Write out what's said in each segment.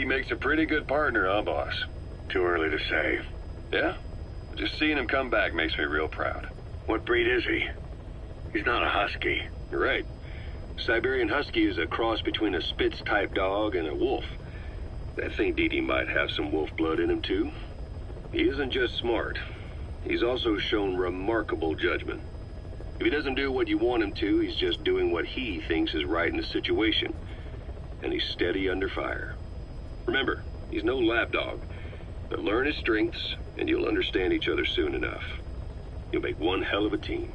Makes a pretty good partner, huh, boss? Too early to say. Yeah? Just seeing him come back makes me real proud. What breed is he? He's not a husky. You're right. Siberian Husky is a cross between a Spitz-type dog and a wolf. I think Dee Dee might have some wolf blood in him, too. He isn't just smart. He's also shown remarkable judgment. If he doesn't do what you want him to, he's just doing what he thinks is right in the situation. And he's steady under fire. Remember, he's no lapdog, but learn his strengths, and you'll understand each other soon enough. You'll make one hell of a team.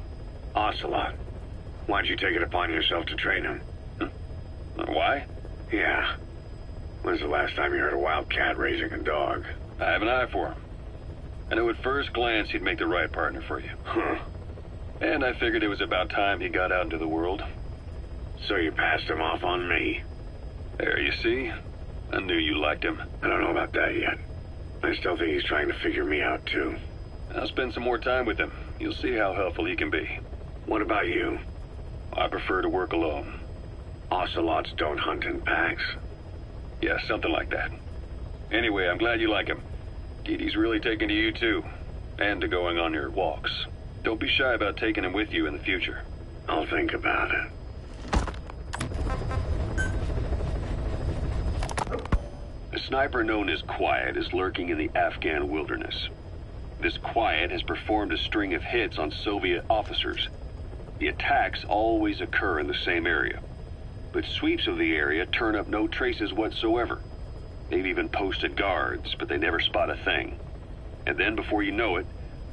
Ocelot, why'd you take it upon yourself to train him? Why? Yeah. When's the last time you heard a wild cat raising a dog? I have an eye for him. I knew at first glance he'd make the right partner for you. Huh. And I figured it was about time he got out into the world. So you passed him off on me? There, you see? I knew you liked him. I don't know about that yet. I still think he's trying to figure me out, too. I'll spend some more time with him. You'll see how helpful he can be. What about you? I prefer to work alone. Ocelots don't hunt in packs. Yeah, something like that. Anyway, I'm glad you like him. Dee Dee's really taken to you, too. And to going on your walks. Don't be shy about taking him with you in the future. I'll think about it. A sniper known as Quiet is lurking in the Afghan wilderness. This Quiet has performed a string of hits on Soviet officers. The attacks always occur in the same area, but sweeps of the area turn up no traces whatsoever. They've even posted guards, but they never spot a thing. And then before you know it,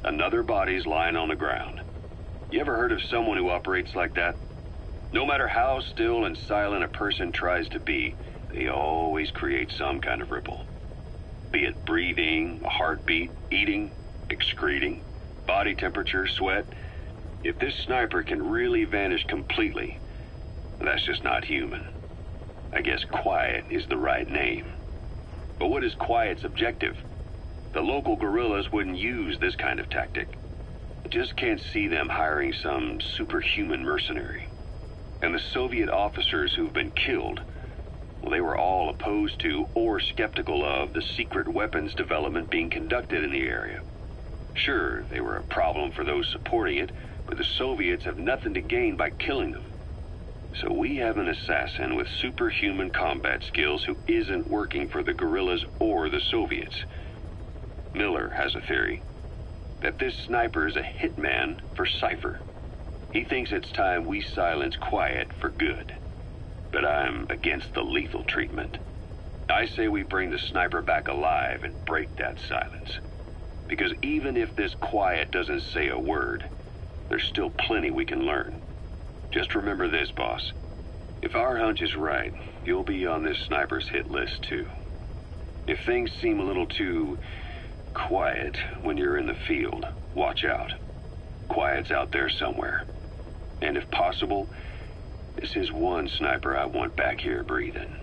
another body's lying on the ground. You ever heard of someone who operates like that? No matter how still and silent a person tries to be, they always create some kind of ripple. Be it breathing, a heartbeat, eating, excreting, body temperature, sweat. If this sniper can really vanish completely, that's just not human. I guess Quiet is the right name. But what is Quiet's objective? The local guerrillas wouldn't use this kind of tactic. I just can't see them hiring some superhuman mercenary. And the Soviet officers who've been killed, well, they were all opposed to or skeptical of the secret weapons development being conducted in the area. Sure, they were a problem for those supporting it, but the Soviets have nothing to gain by killing them. So we have an assassin with superhuman combat skills who isn't working for the guerrillas or the Soviets. Miller has a theory that this sniper is a hitman for Cypher. He thinks it's time we silence Quiet for good. But I'm against the lethal treatment. I say we bring the sniper back alive and break that silence. Because even if this Quiet doesn't say a word, there's still plenty we can learn. Just remember this, boss. If our hunch is right, you'll be on this sniper's hit list too. If things seem a little too quiet when you're in the field, watch out. Quiet's out there somewhere. And if possible, this is one sniper I want back here breathing.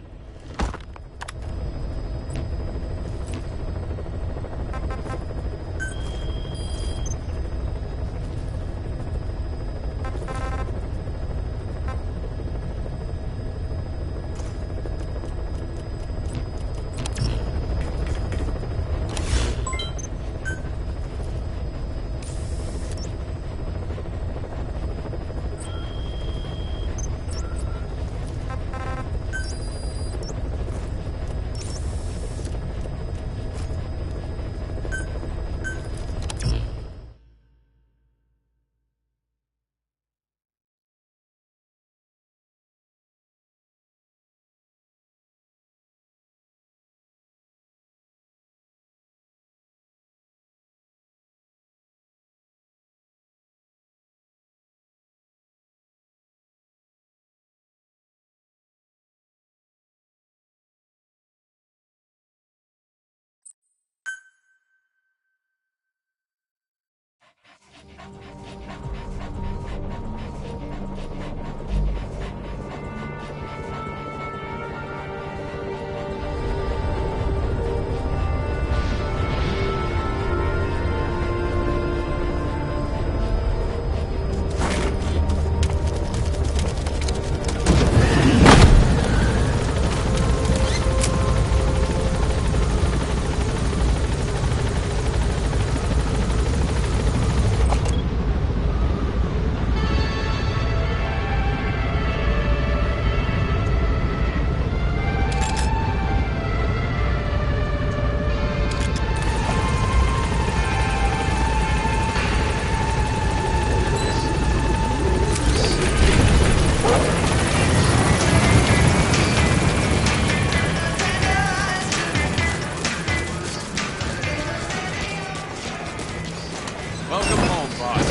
Welcome home, boss.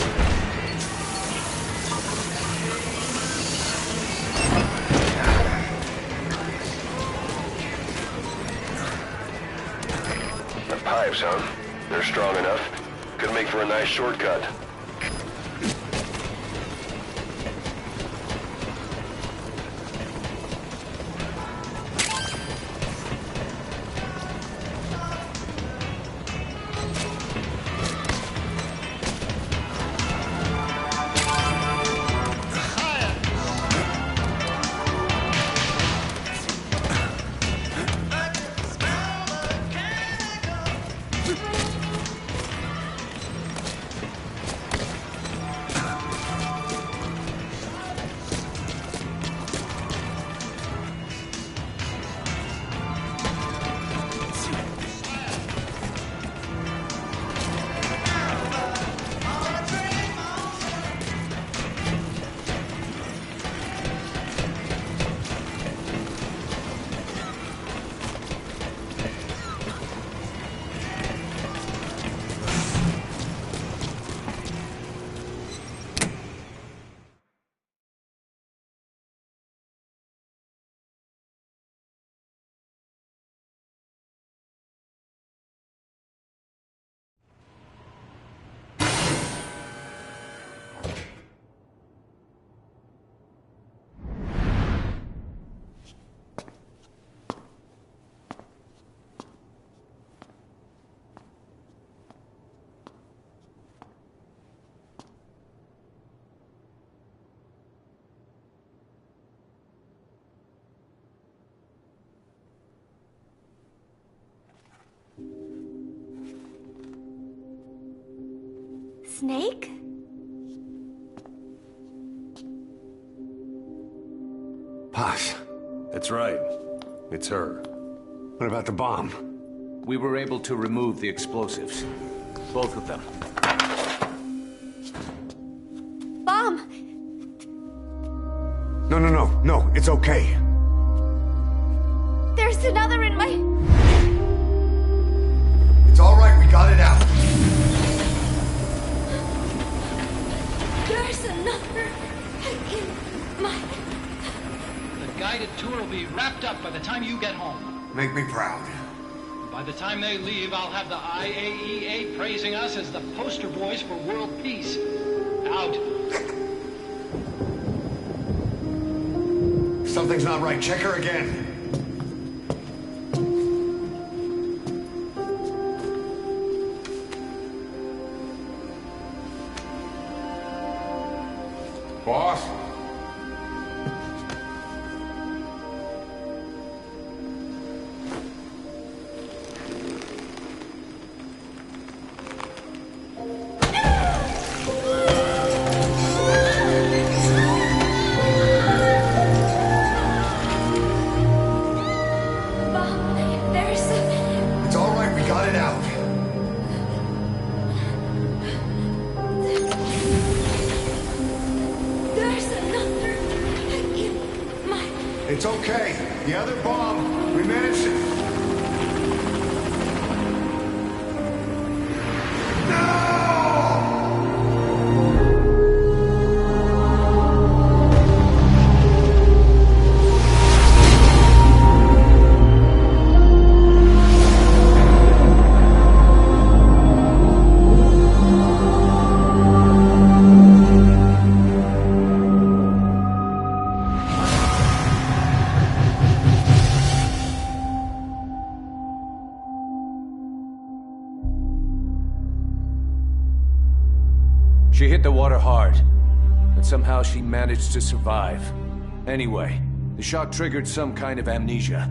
The pipes, huh? They're strong enough. Could make for a nice shortcut. Snake? Posh. That's right. It's her. What about the bomb? We were able to remove the explosives. Both of them. Bomb! No, it's okay. There's another in my... It's all right, we got it out. There's another in my... The guided tour will be wrapped up by the time you get home. Make me proud. By the time they leave, I'll have the IAEA praising us as the poster boys for world peace. Out. Something's not right. Check her again. Boss? It's all right, we got it out. There's another in my... It's okay. The other bomb, we managed it. She hit the water hard, but somehow she managed to survive. Anyway, the shock triggered some kind of amnesia.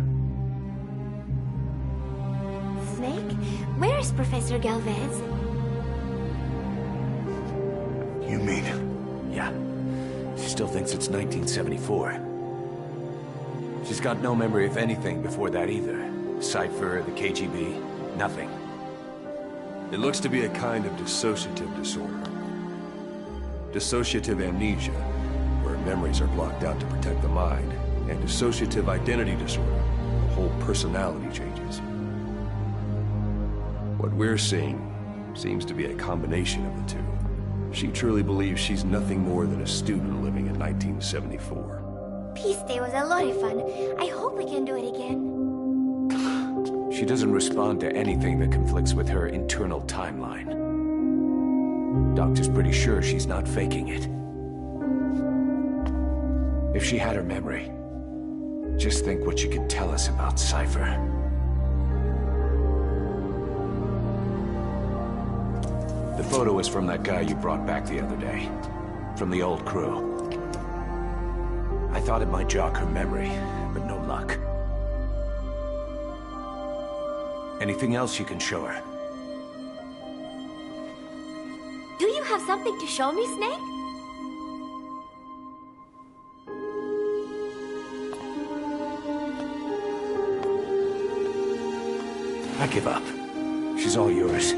Snake? Where is Professor Galvez? You mean? Yeah, she still thinks it's 1974. She's got no memory of anything before that either. Cypher, the KGB, nothing. It looks to be a kind of dissociative disorder. Dissociative amnesia, where memories are blocked out to protect the mind, and dissociative identity disorder, the whole personality changes. What we're seeing seems to be a combination of the two. She truly believes she's nothing more than a student living in 1974. Peace Day was a lot of fun. I hope we can do it again. She doesn't respond to anything that conflicts with her internal timeline. Doctor's pretty sure she's not faking it. If she had her memory, just think what she could tell us about Cypher. The photo is from that guy you brought back the other day. From the old crew. I thought it might jog her memory, but no luck. Anything else you can show her? Do you have something to show me, Snake? I give up. She's all yours.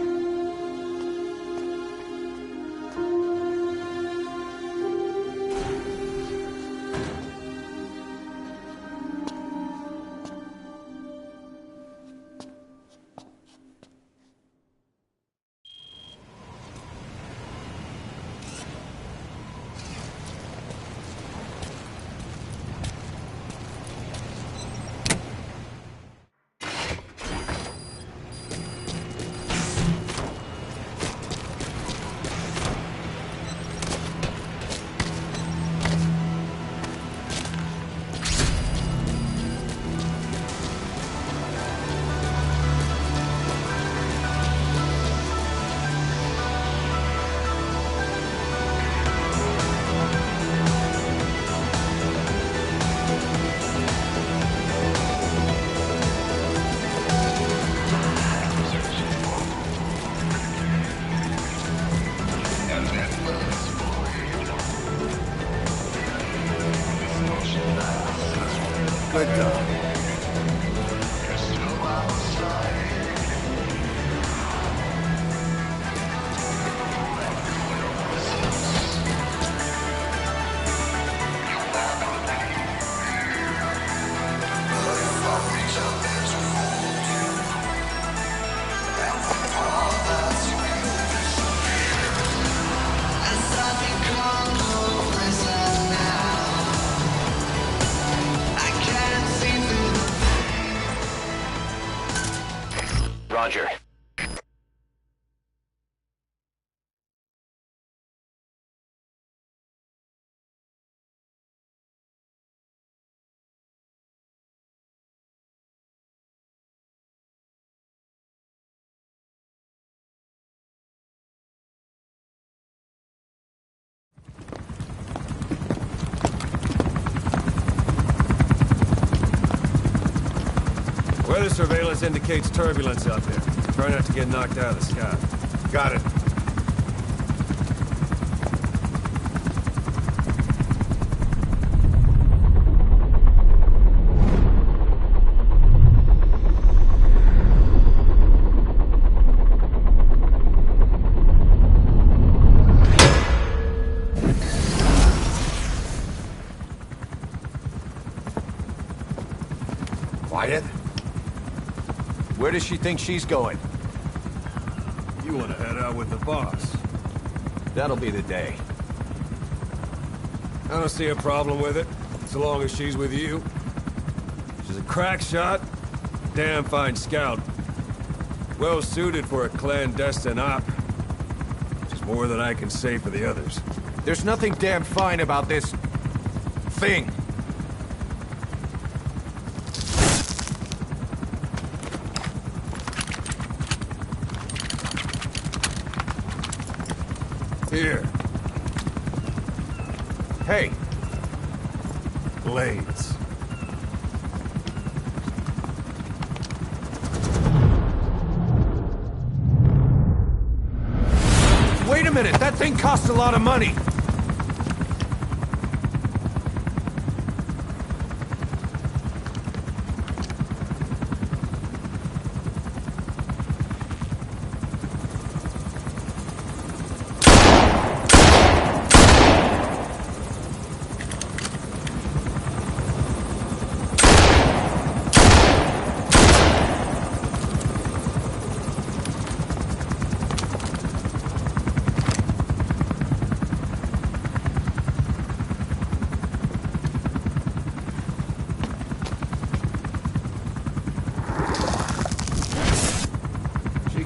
Good dog. Weather surveillance indicates turbulence out there. Try not to get knocked out of the sky. Got it. Quiet? Where does she think she's going? You want to head out with the boss? That'll be the day. I don't see a problem with it, so long as she's with you. She's a crack shot, damn fine scout. Well suited for a clandestine op. Which is more than I can say for the others. There's nothing damn fine about this... thing. Here. Hey, Blades. wait a minute! That thing costs a lot of money!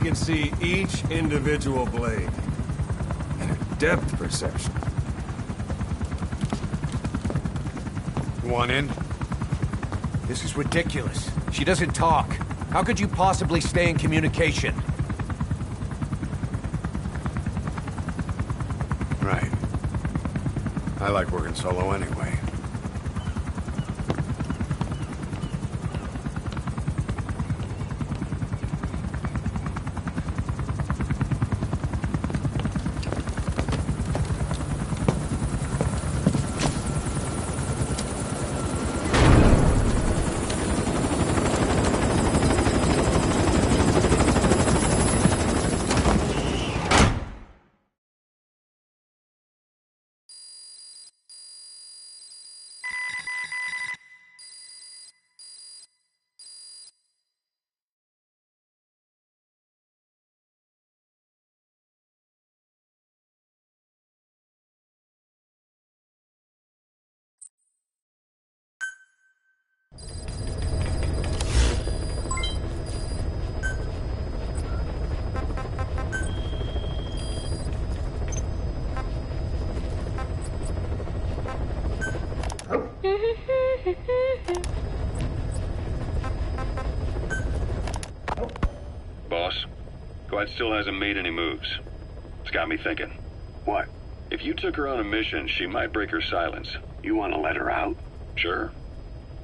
Can see each individual blade. And a depth perception. You want in? This is ridiculous. She doesn't talk. How could you possibly stay in communication? Right. I like working solo anyway. Boss, Glad still hasn't made any moves. It's got me thinking. What? If you took her on a mission, she might break her silence. You want to let her out? Sure.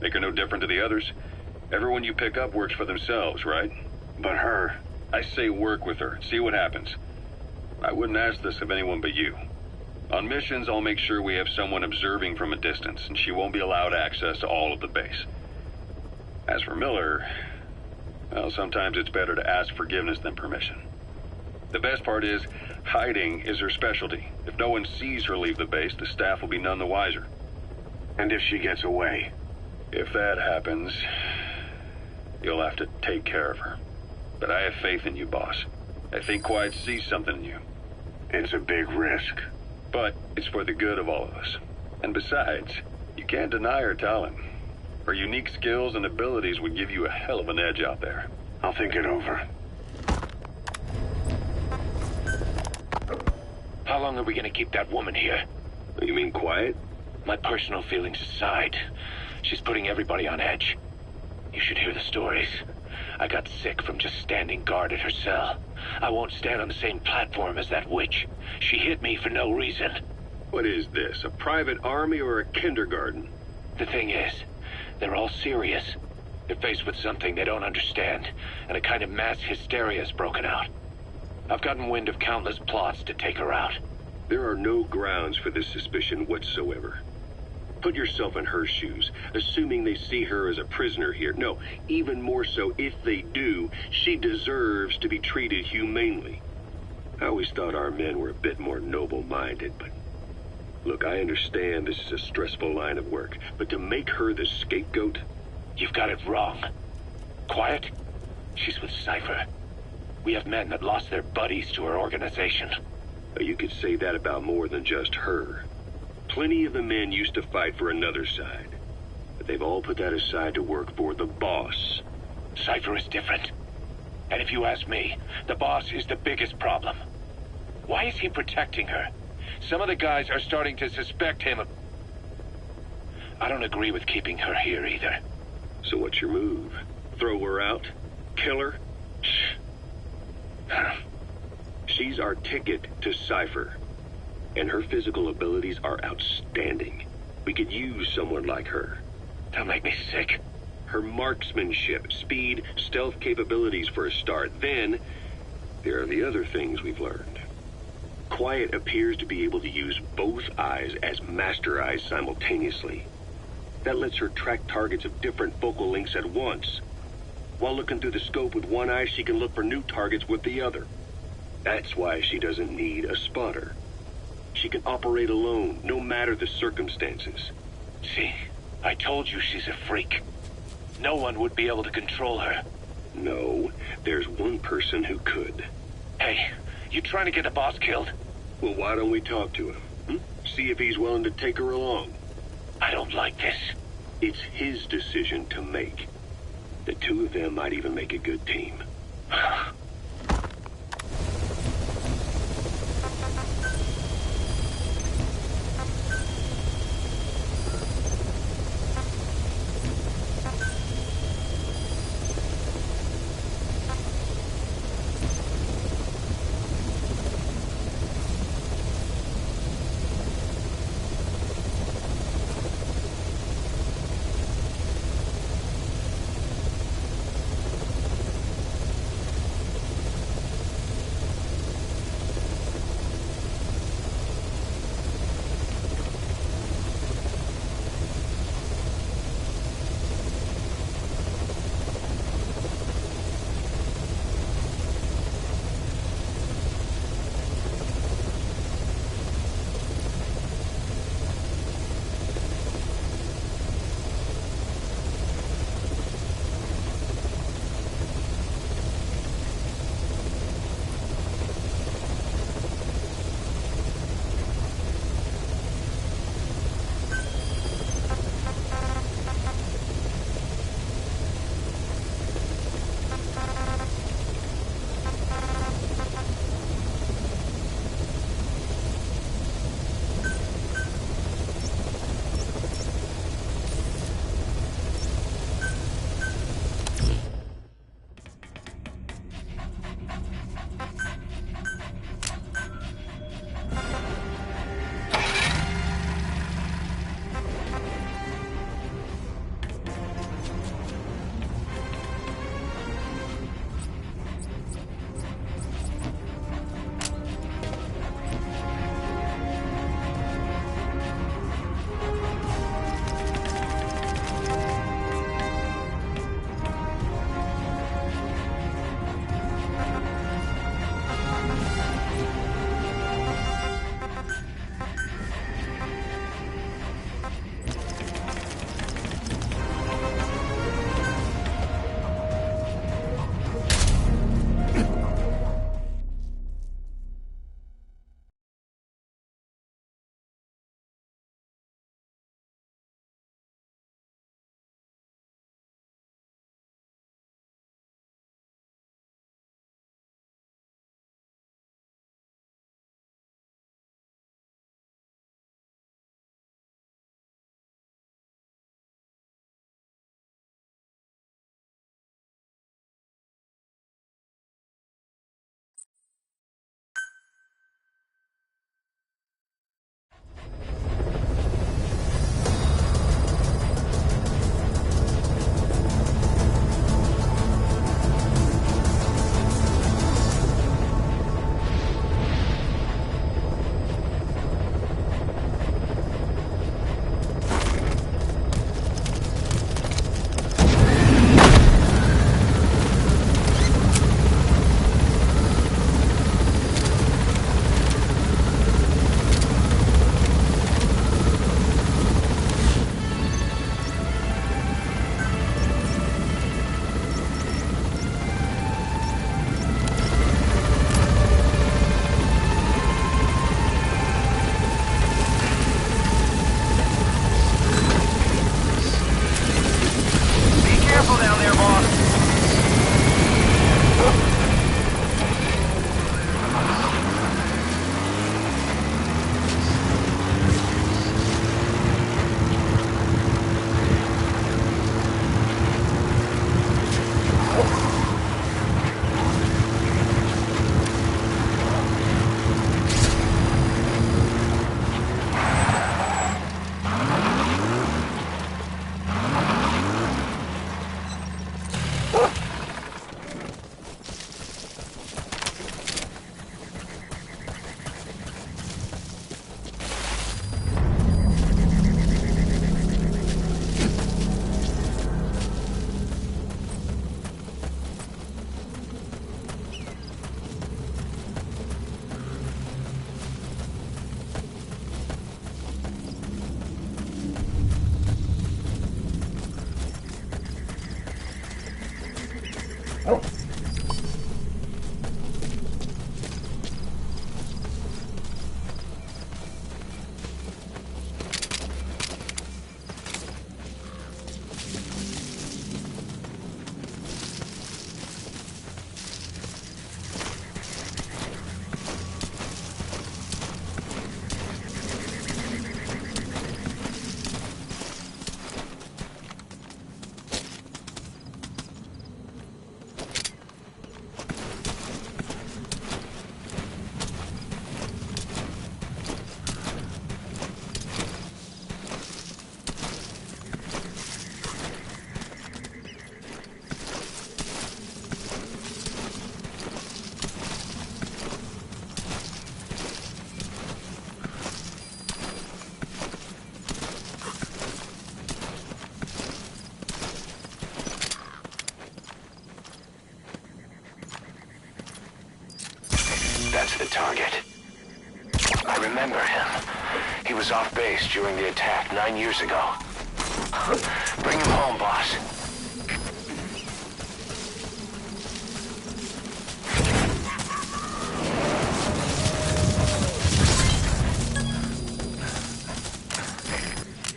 Make her no different to the others. Everyone you pick up works for themselves, right? But her... I say work with her. See what happens. I wouldn't ask this of anyone but you. On missions, I'll make sure we have someone observing from a distance, and she won't be allowed access to all of the base. As for Miller, well, sometimes it's better to ask forgiveness than permission. The best part is, hiding is her specialty. If no one sees her leave the base, the staff will be none the wiser. And if she gets away? If that happens, you'll have to take care of her. But I have faith in you, boss. I think Quiet sees something in you. It's a big risk. But it's for the good of all of us. And besides, you can't deny her talent. Her unique skills and abilities would give you a hell of an edge out there. I'll think it over. How long are we gonna keep that woman here? You mean Quiet? My personal feelings aside, she's putting everybody on edge. You should hear the stories. I got sick from just standing guard at her cell. I won't stand on the same platform as that witch. She hit me for no reason. What is this, a private army or a kindergarten? The thing is, they're all serious. They're faced with something they don't understand, and a kind of mass hysteria has broken out. I've gotten wind of countless plots to take her out. There are no grounds for this suspicion whatsoever. Put yourself in her shoes, assuming they see her as a prisoner here. No, even more so, if they do, she deserves to be treated humanely. I always thought our men were a bit more noble-minded, but... Look, I understand this is a stressful line of work, but to make her the scapegoat... You've got it wrong. Quiet? She's with Cypher. We have men that lost their buddies to her organization. You could say that about more than just her. Plenty of the men used to fight for another side, but they've all put that aside to work for the boss. Cypher is different. And if you ask me, the boss is the biggest problem. Why is he protecting her? Some of the guys are starting to suspect him of... I don't agree with keeping her here either. So what's your move? Throw her out? Kill her? She's our ticket to Cypher, and her physical abilities are outstanding. We could use someone like her. Don't make me sick. Her marksmanship, speed, stealth capabilities for a start. Then, there are the other things we've learned. Quiet appears to be able to use both eyes as master eyes simultaneously. That lets her track targets of different focal lengths at once. While looking through the scope with one eye, she can look for new targets with the other. That's why she doesn't need a spotter. She can operate alone, no matter the circumstances. See, I told you she's a freak. No one would be able to control her. No, there's one person who could. Hey, you trying to get the boss killed? Well, why don't we talk to him? See if he's willing to take her along. I don't like this. It's his decision to make. The two of them might even make a good team. was off base during the attack 9 years ago. Bring him home, boss.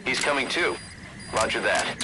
He's coming too. Roger that.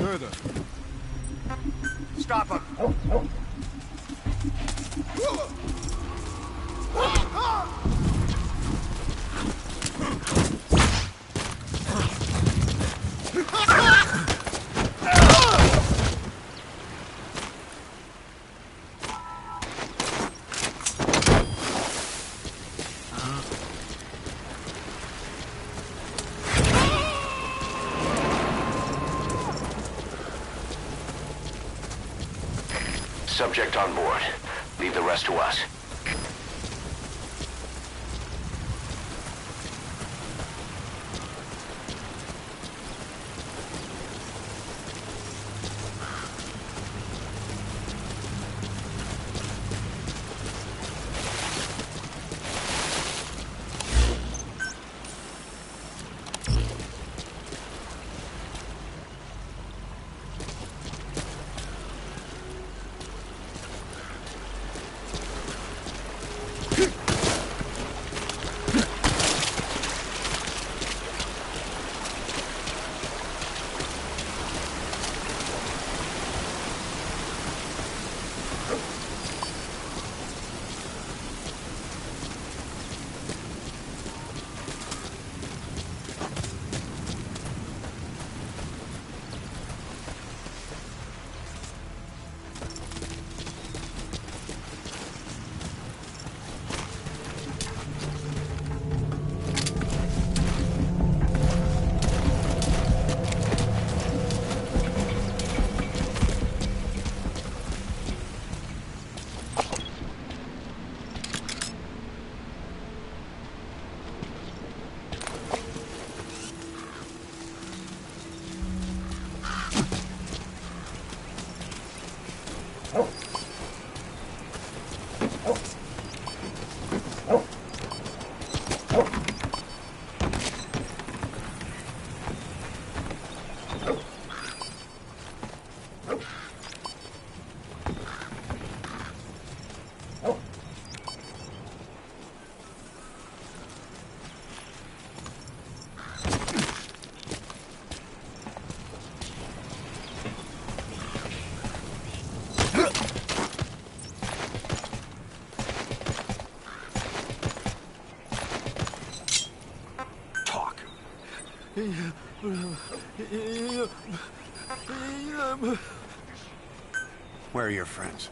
further. Stop him! Subject on board. Leave the rest to us. Where are your friends?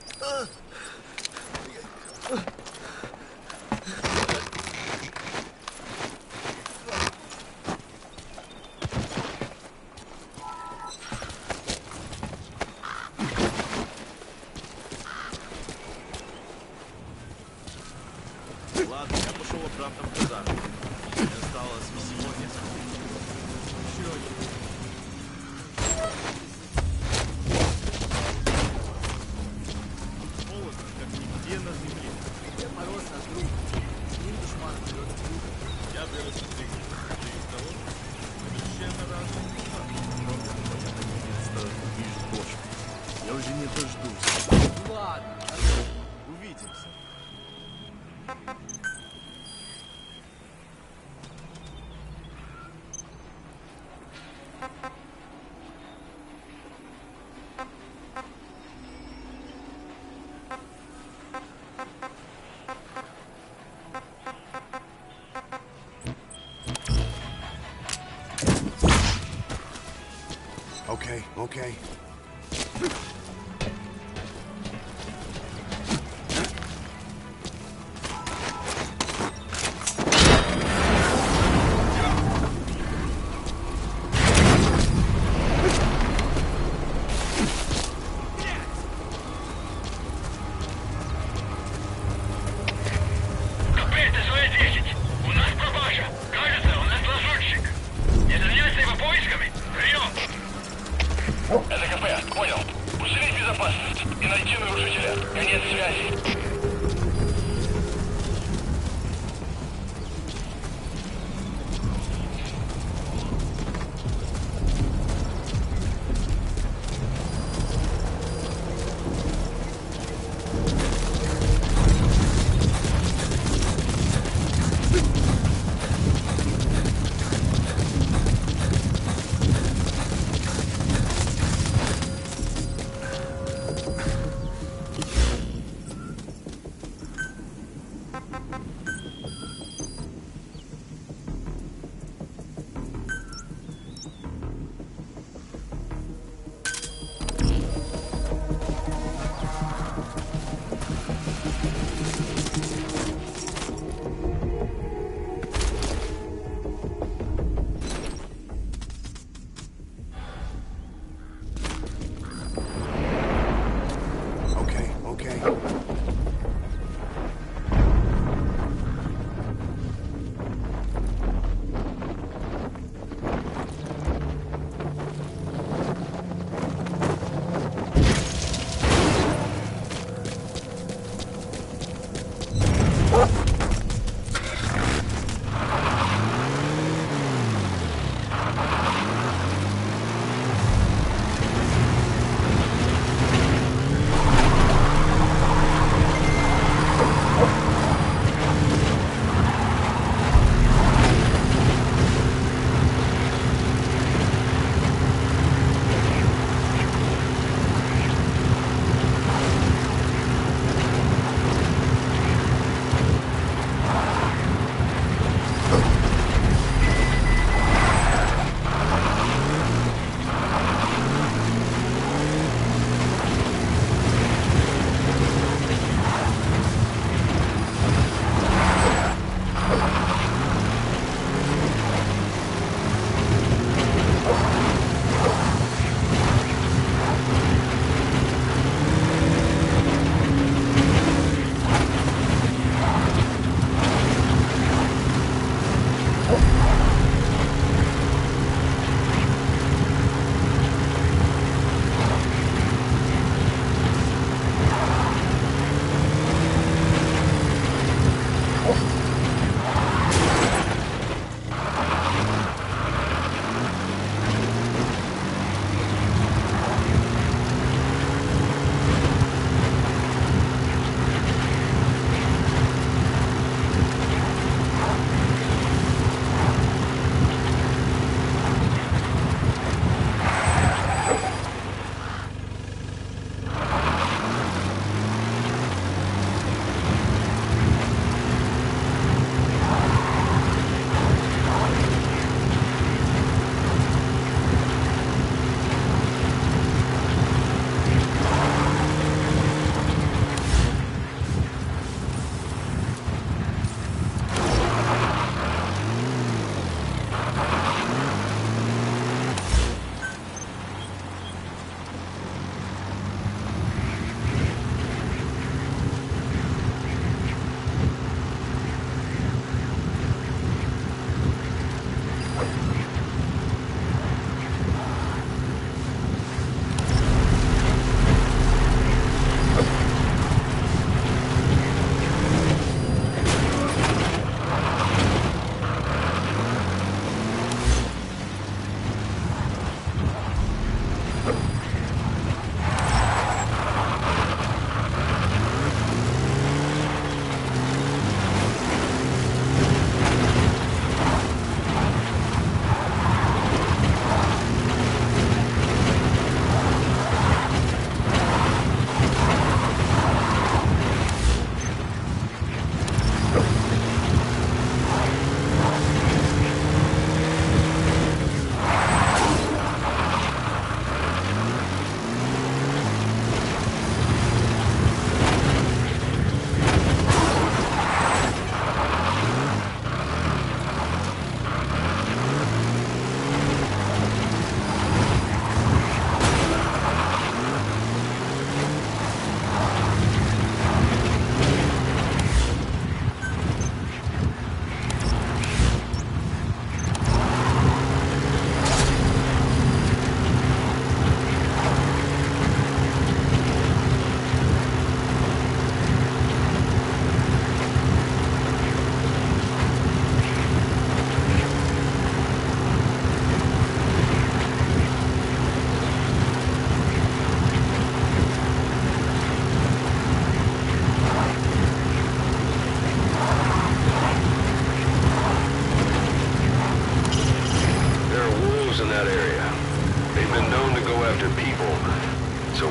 Ладно, я пошел обратно в казарму. Мне осталось всего несколько. Еще один. Холодно, как нигде на земле. Я мороз наш друг. С ним душман берет в руку. Я вырос на двигатель. Ты из того? Совершенно разные дела. Наконец-то увижу дочь. Я уже не дождусь. Ладно, увидимся. Okay, okay. Это КП, понял. Усилить безопасность и найти нарушителя. Конец связи.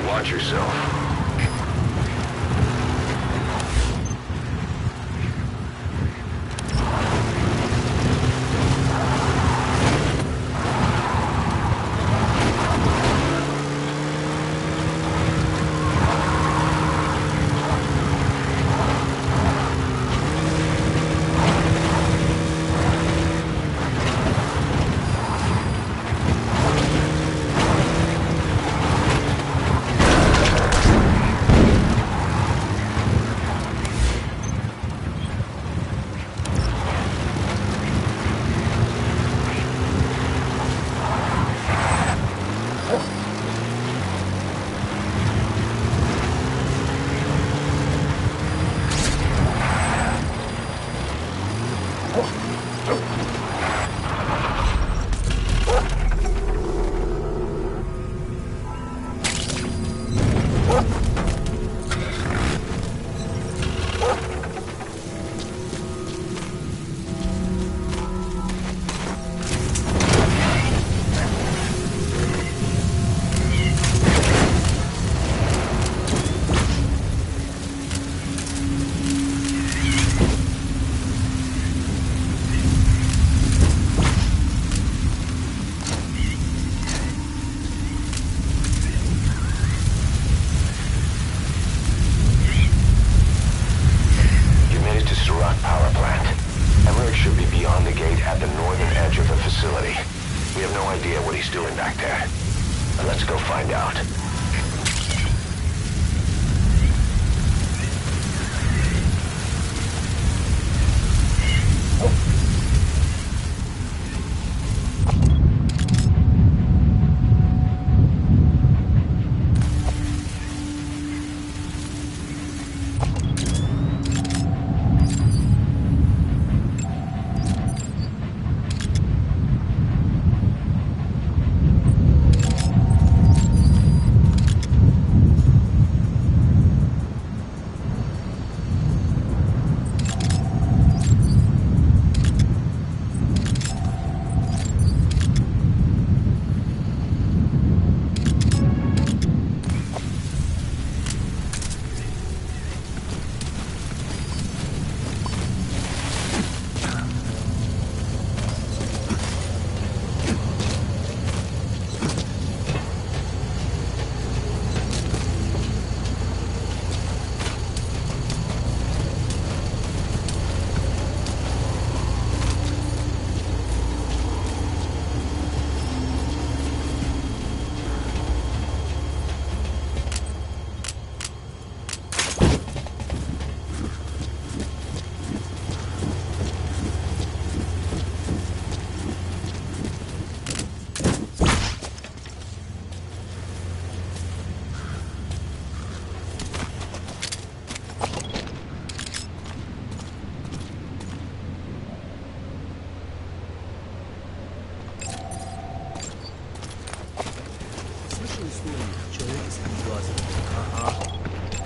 Watch yourself.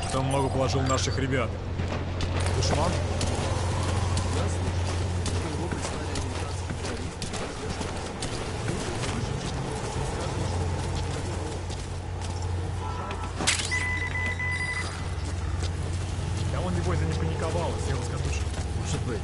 Что он много положил наших ребят. Душман? Да он, небось, не паниковал, сел с катушек. Может быть.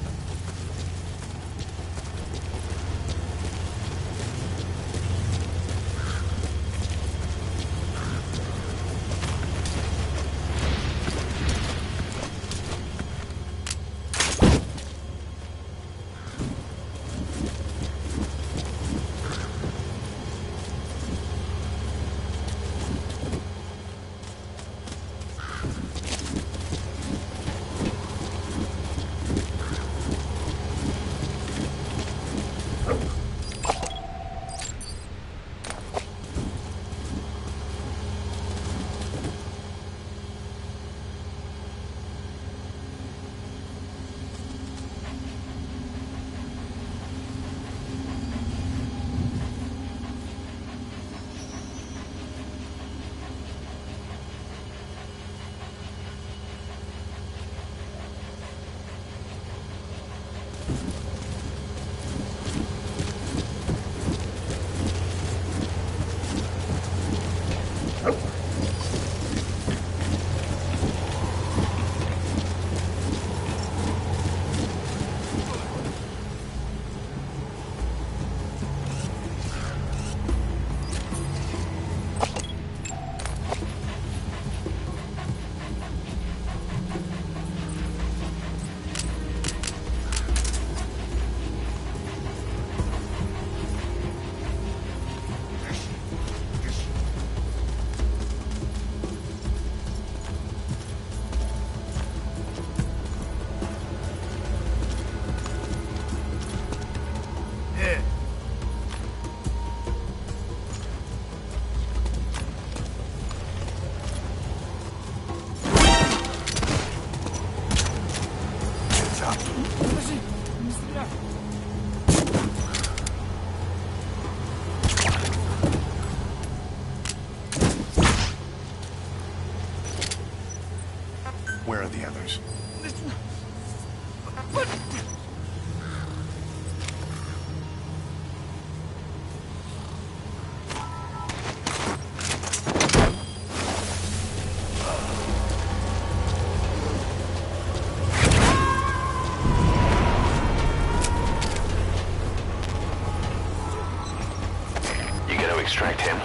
Where are the others? You gotta extract him.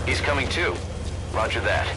He's coming too. Roger that.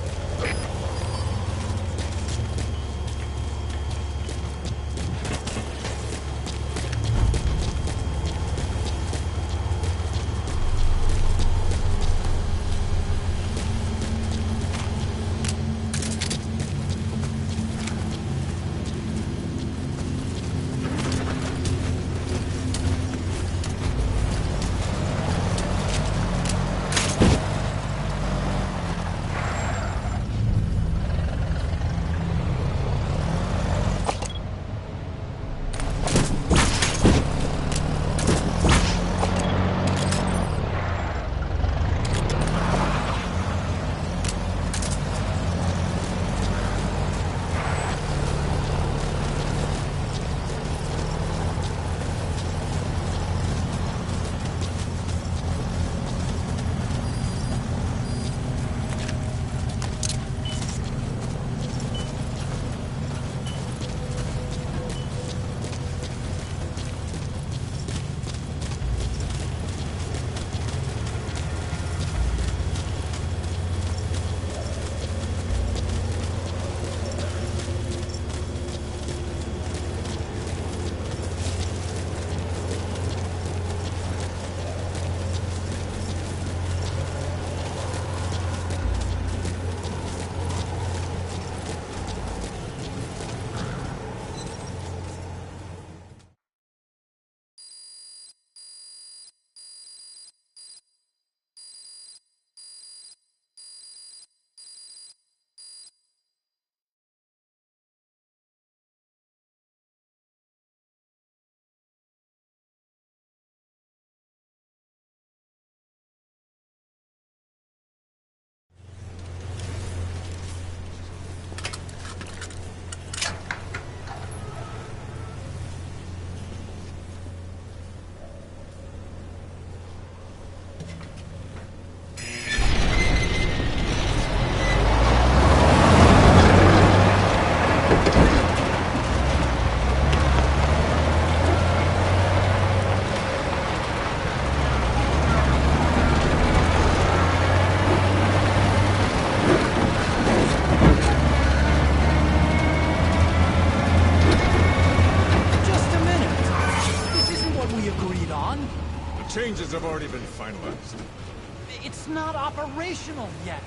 already been finalized. It's not operational yet.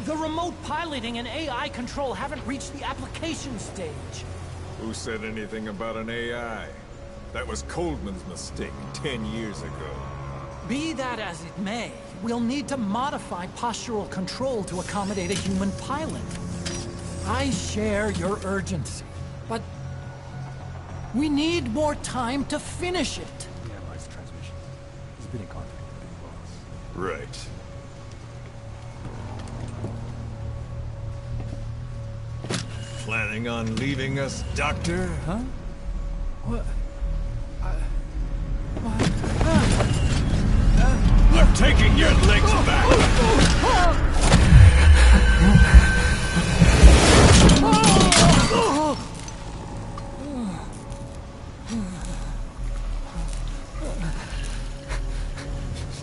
The remote piloting and AI control haven't reached the application stage. Who said anything about an AI? That was Coldman's mistake 10 years ago. Be that as it may, we'll need to modify postural control to accommodate a human pilot. I share your urgency, but we need more time to finish it. We analyzed the transmission. He's been in contact with the boss. Right. Planning on leaving us, Doctor? Huh? What? I'm taking your legs back!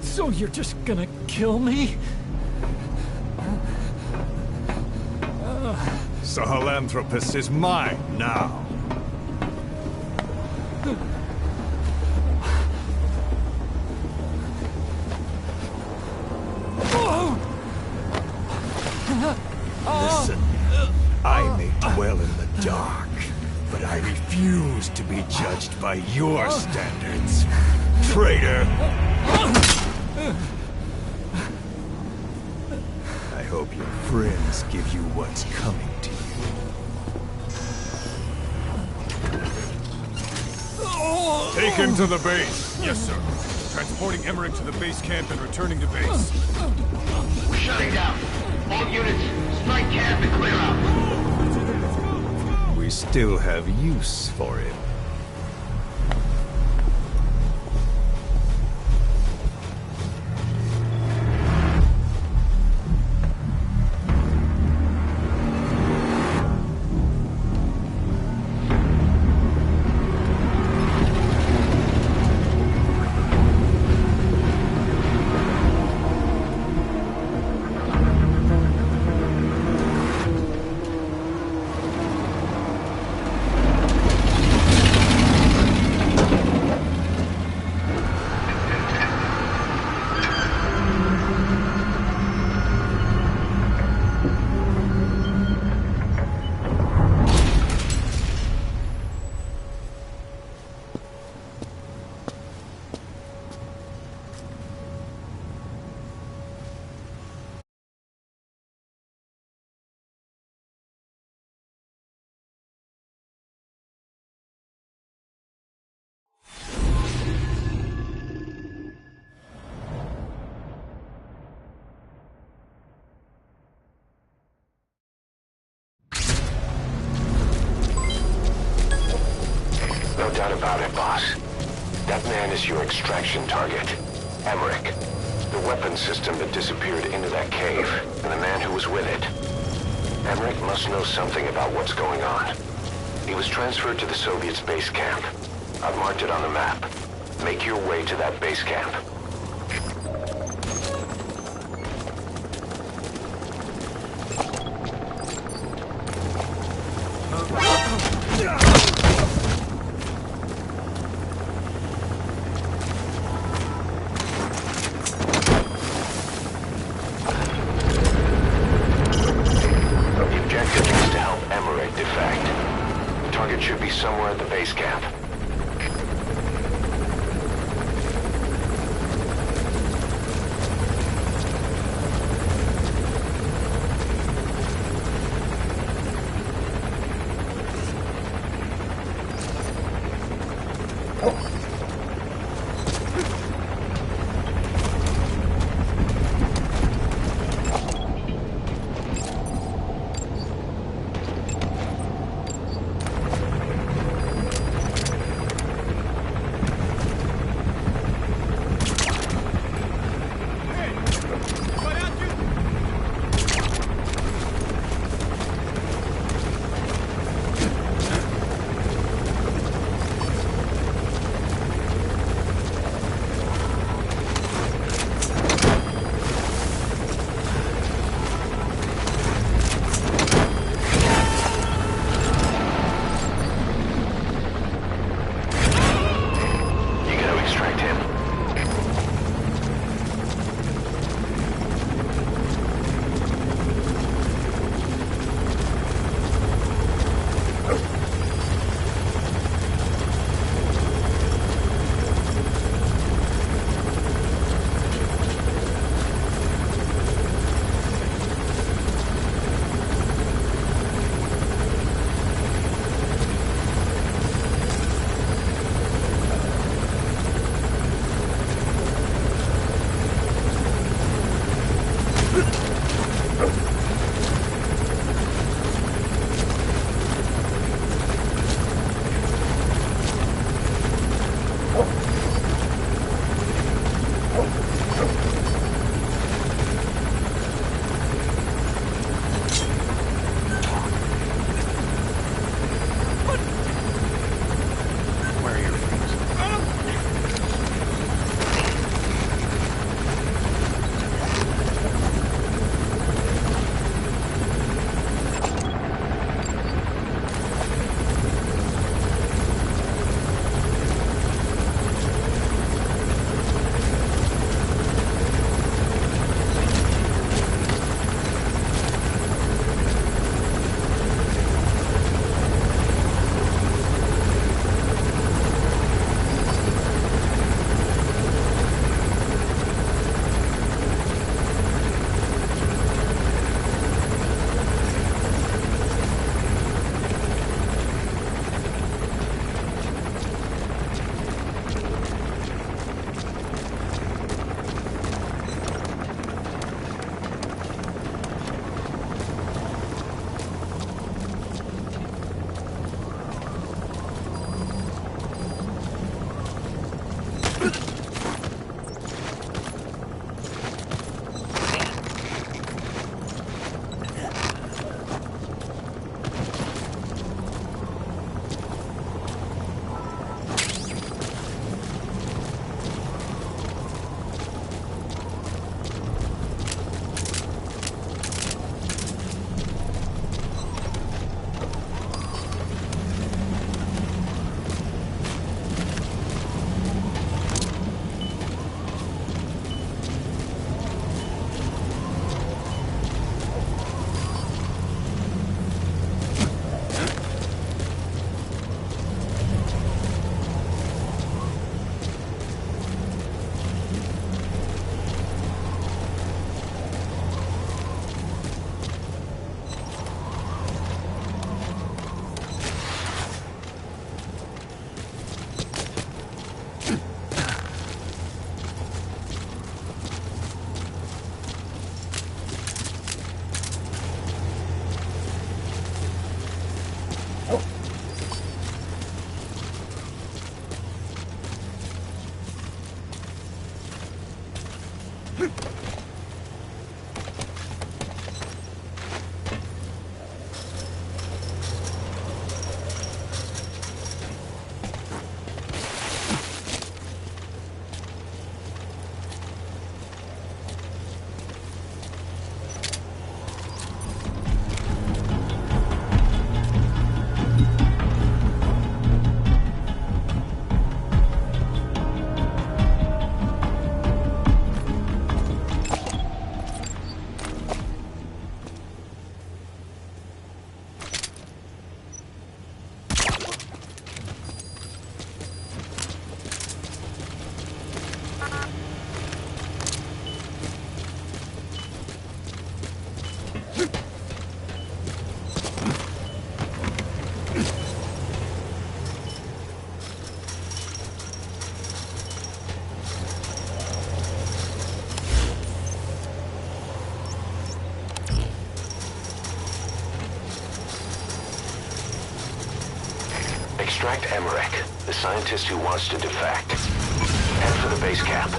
So you're just gonna kill me? Sahelanthropus is mine now. Listen, I may dwell in the dark, but I refuse to be judged by your standards, traitor! I hope your friends give you what's coming to you. Take him to the base. Yes, sir. Transporting Emmerich to the base camp and returning to base. We're shutting down. All units, strike camp and clear out. We still have use for him. No doubt about it, boss. That man is your extraction target. Emmerich. The weapon system that disappeared into that cave, and the man who was with it. Emmerich must know something about what's going on. He was transferred to the Soviets' base camp. I've marked it on the map. Make your way to that base camp. Should be somewhere at the base camp. Extract Emmerich, the scientist who wants to defect. Head for the base camp.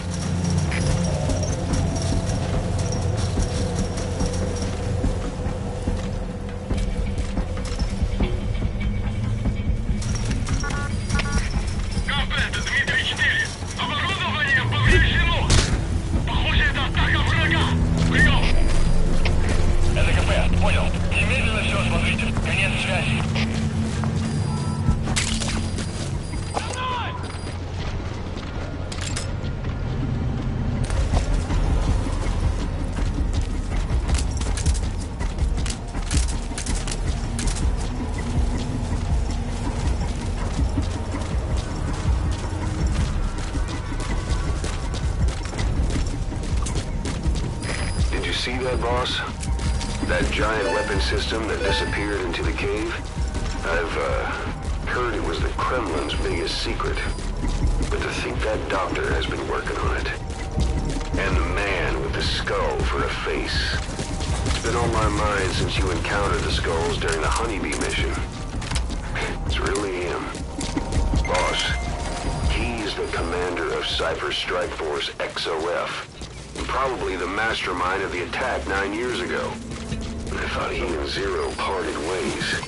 See that, boss? That giant weapon system that disappeared into the cave? I've heard it was the Kremlin's biggest secret. But to think that doctor has been working on it. And the man with the skull for a face. It's been on my mind since you encountered the skulls during the Honeybee mission. It's really him. Boss, he's the commander of Cypher Strike Force XOF, and probably the mastermind of the attack 9 years ago. I thought he and Zero parted ways.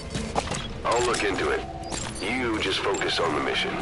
I'll look into it. You just focus on the mission.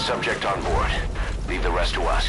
Subject on board. Leave the rest to us.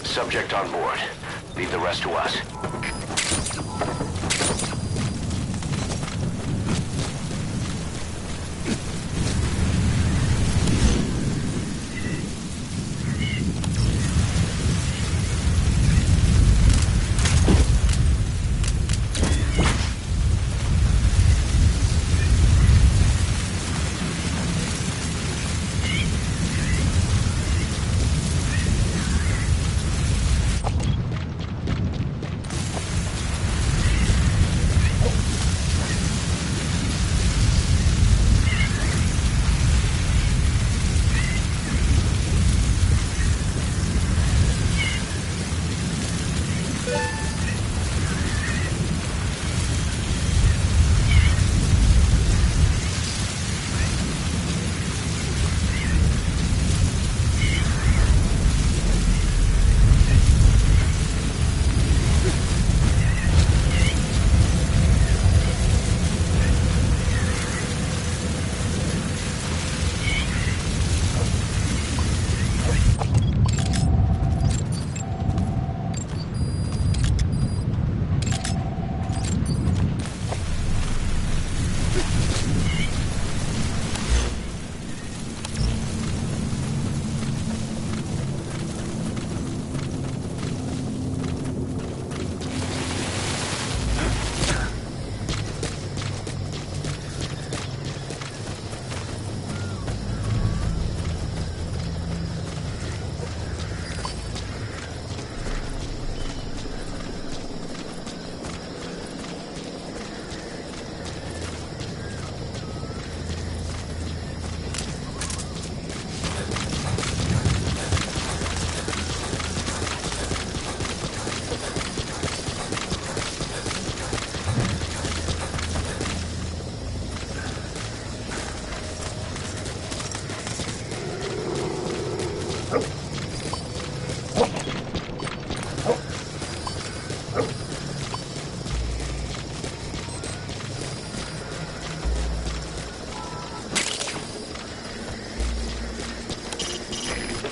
Subject on board. Leave the rest to us.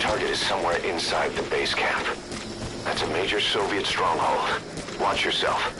target is somewhere inside the base camp. That's a major Soviet stronghold. Watch yourself.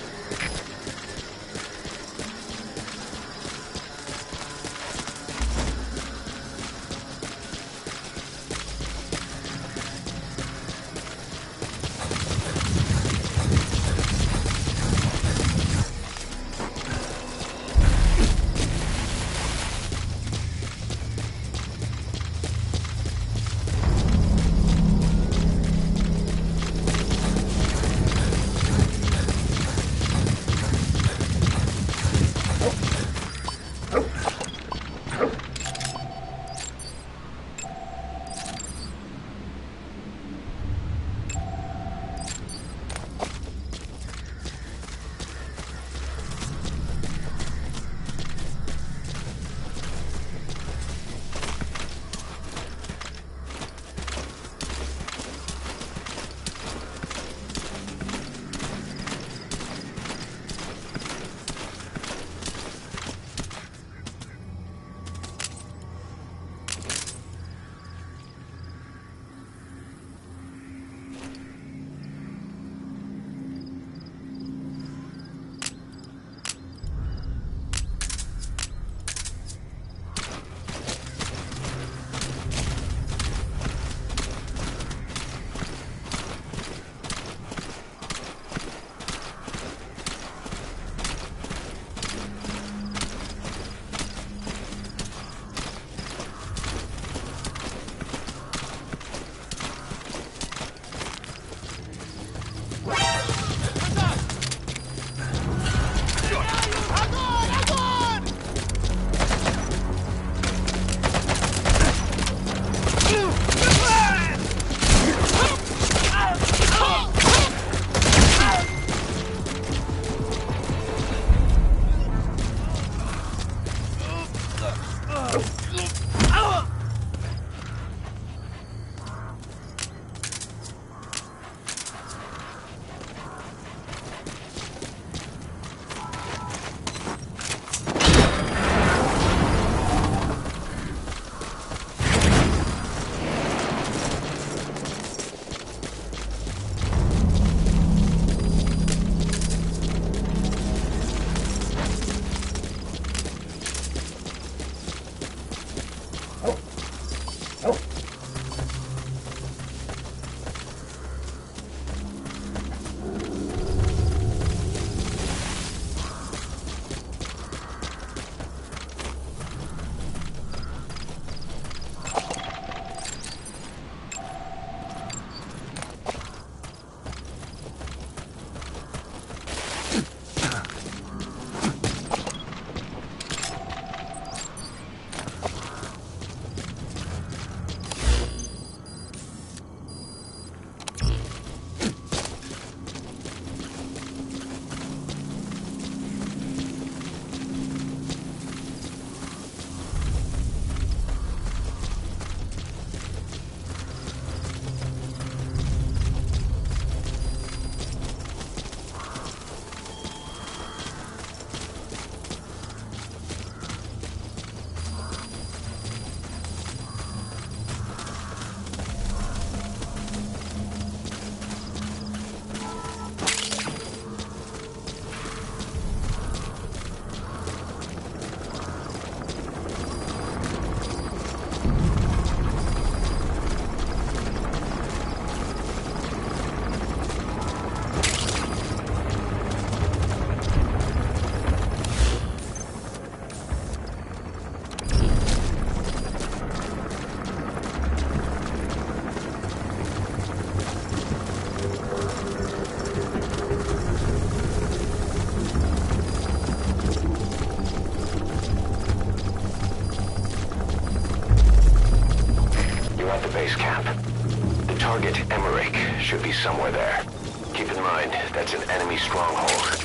Should be somewhere there. Keep in mind, that's an enemy stronghold.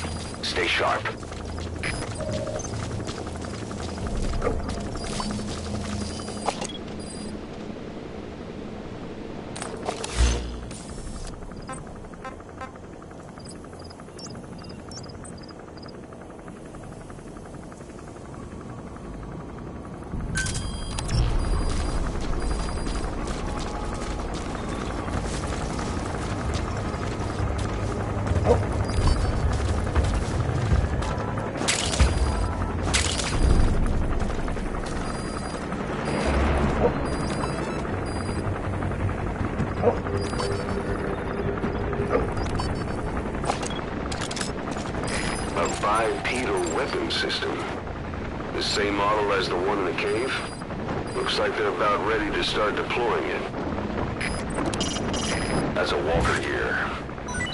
Stay sharp. weapon system. The same model as the one in the cave? Looks like they're about ready to start deploying it. That's a Walker gear.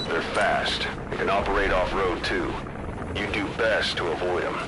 They're fast. They can operate off-road too. You do best to avoid them.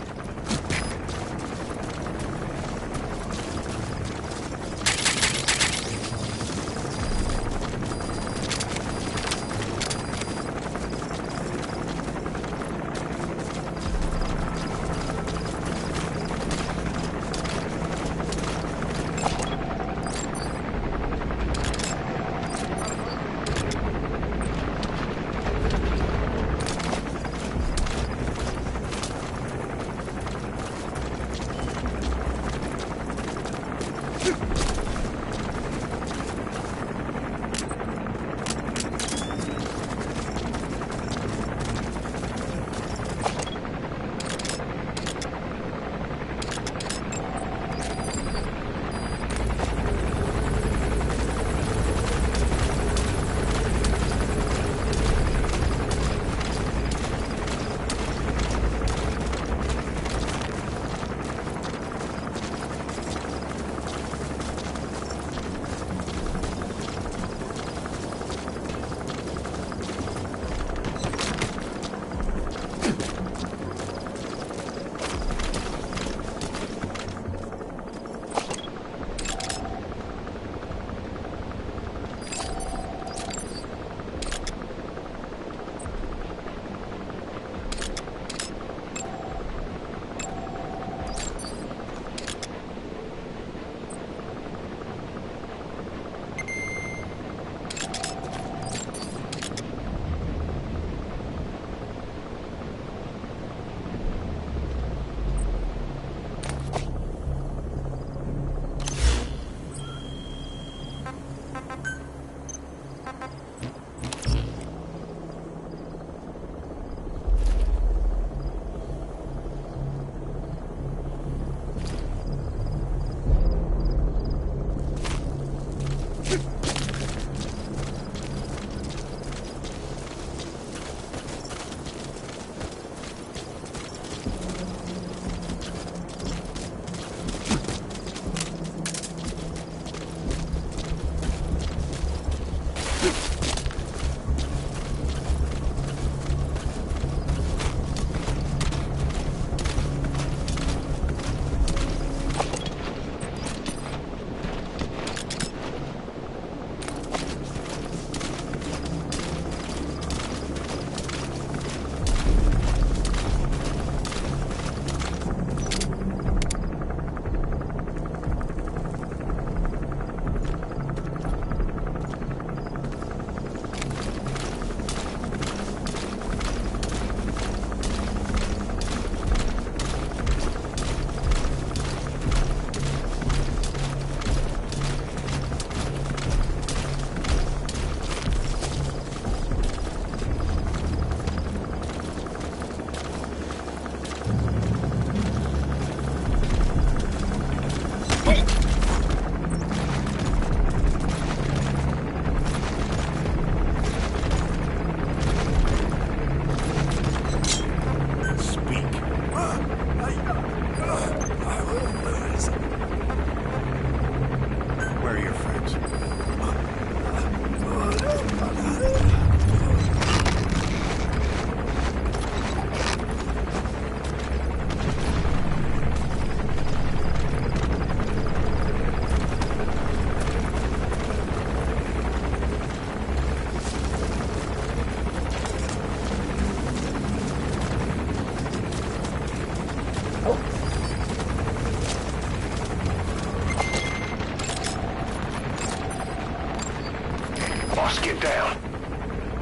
Get down.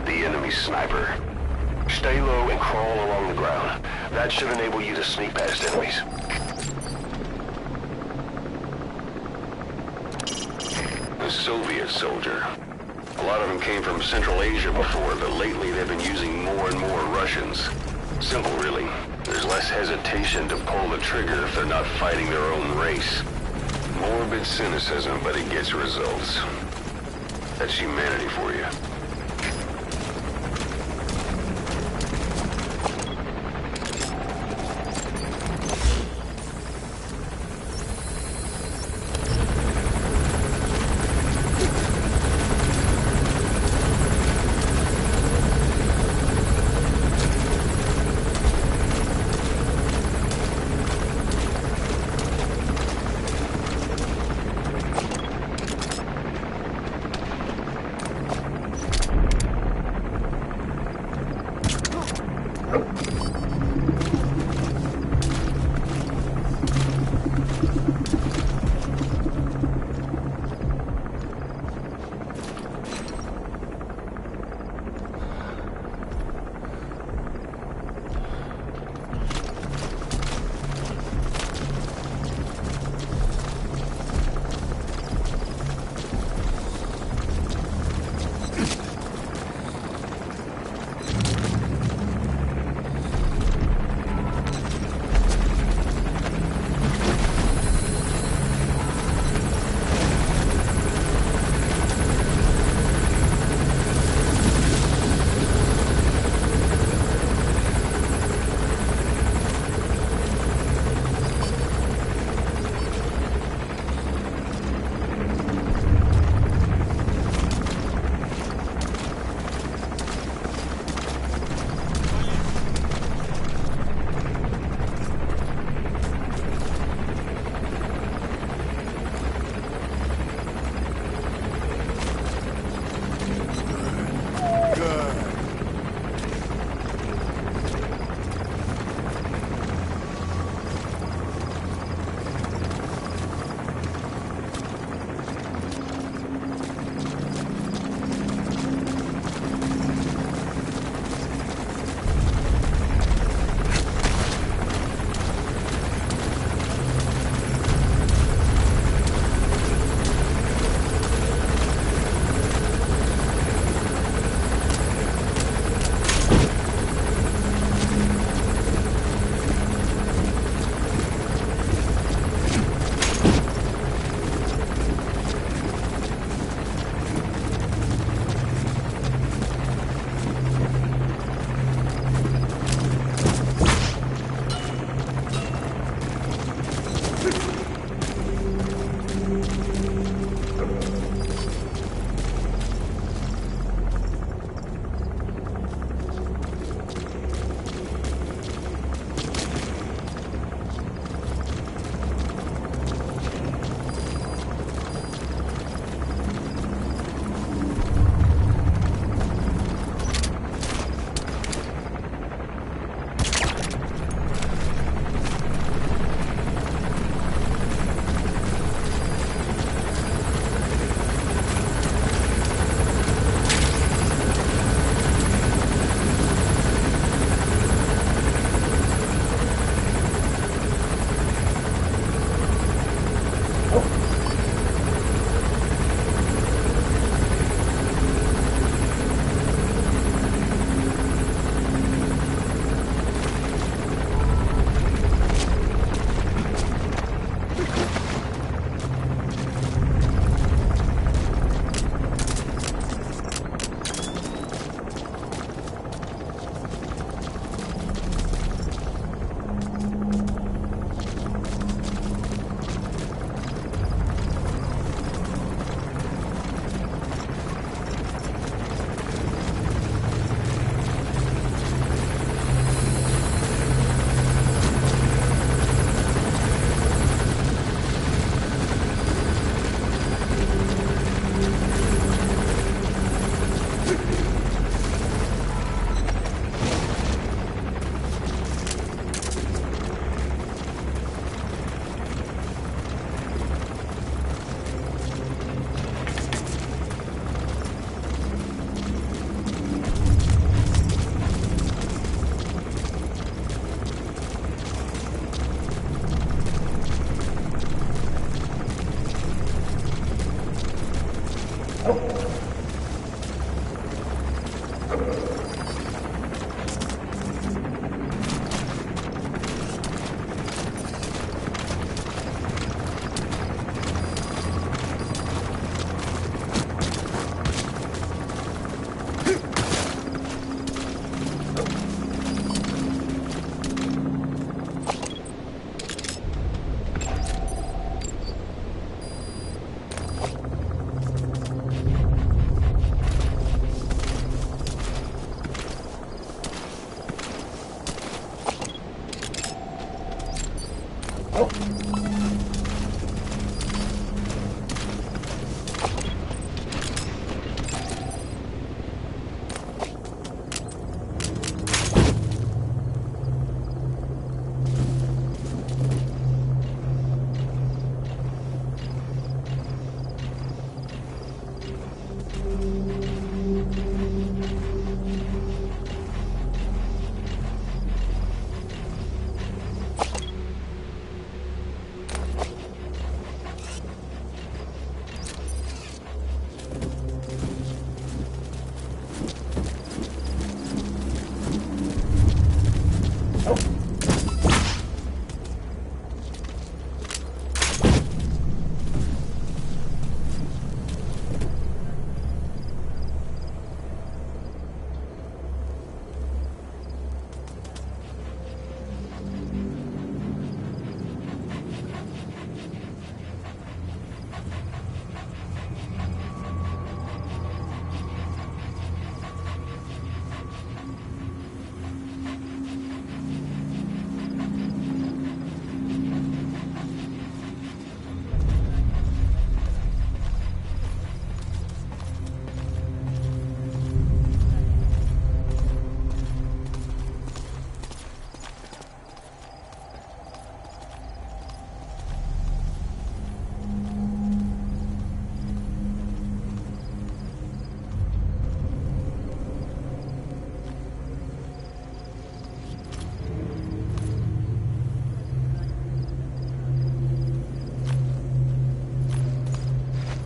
The enemy sniper. Stay low and crawl along the ground. That should enable you to sneak past enemies. A Soviet soldier. A lot of them came from Central Asia before, but lately they've been using more and more Russians. Simple, really. There's less hesitation to pull the trigger if they're not fighting their own race. Morbid cynicism, but it gets results. That's humanity for you.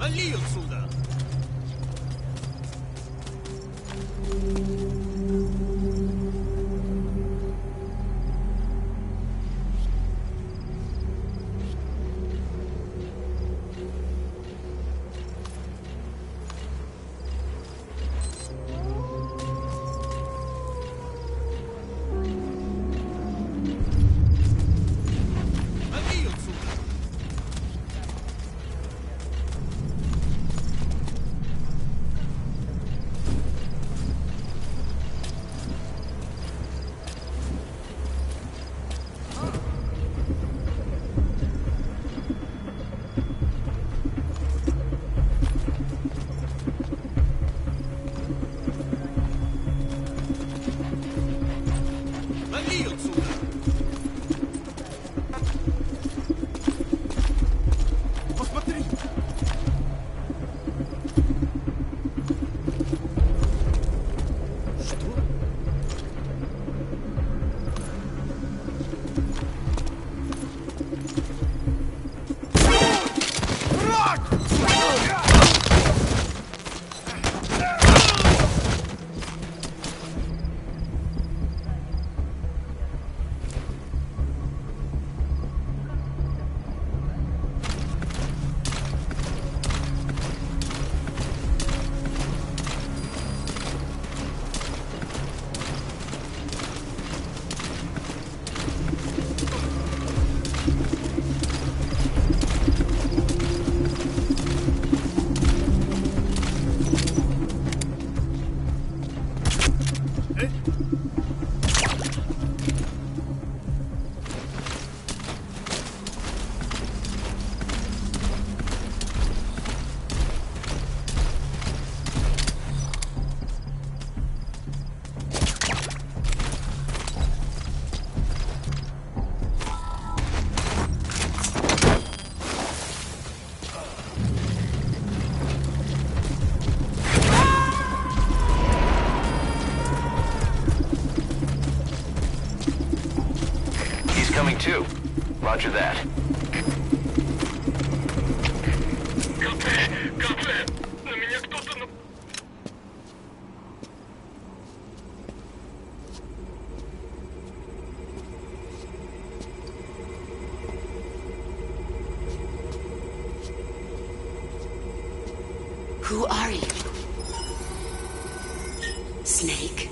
Вали отсюда! Coming too. Roger that. На меня кто-то... Who are you? Snake?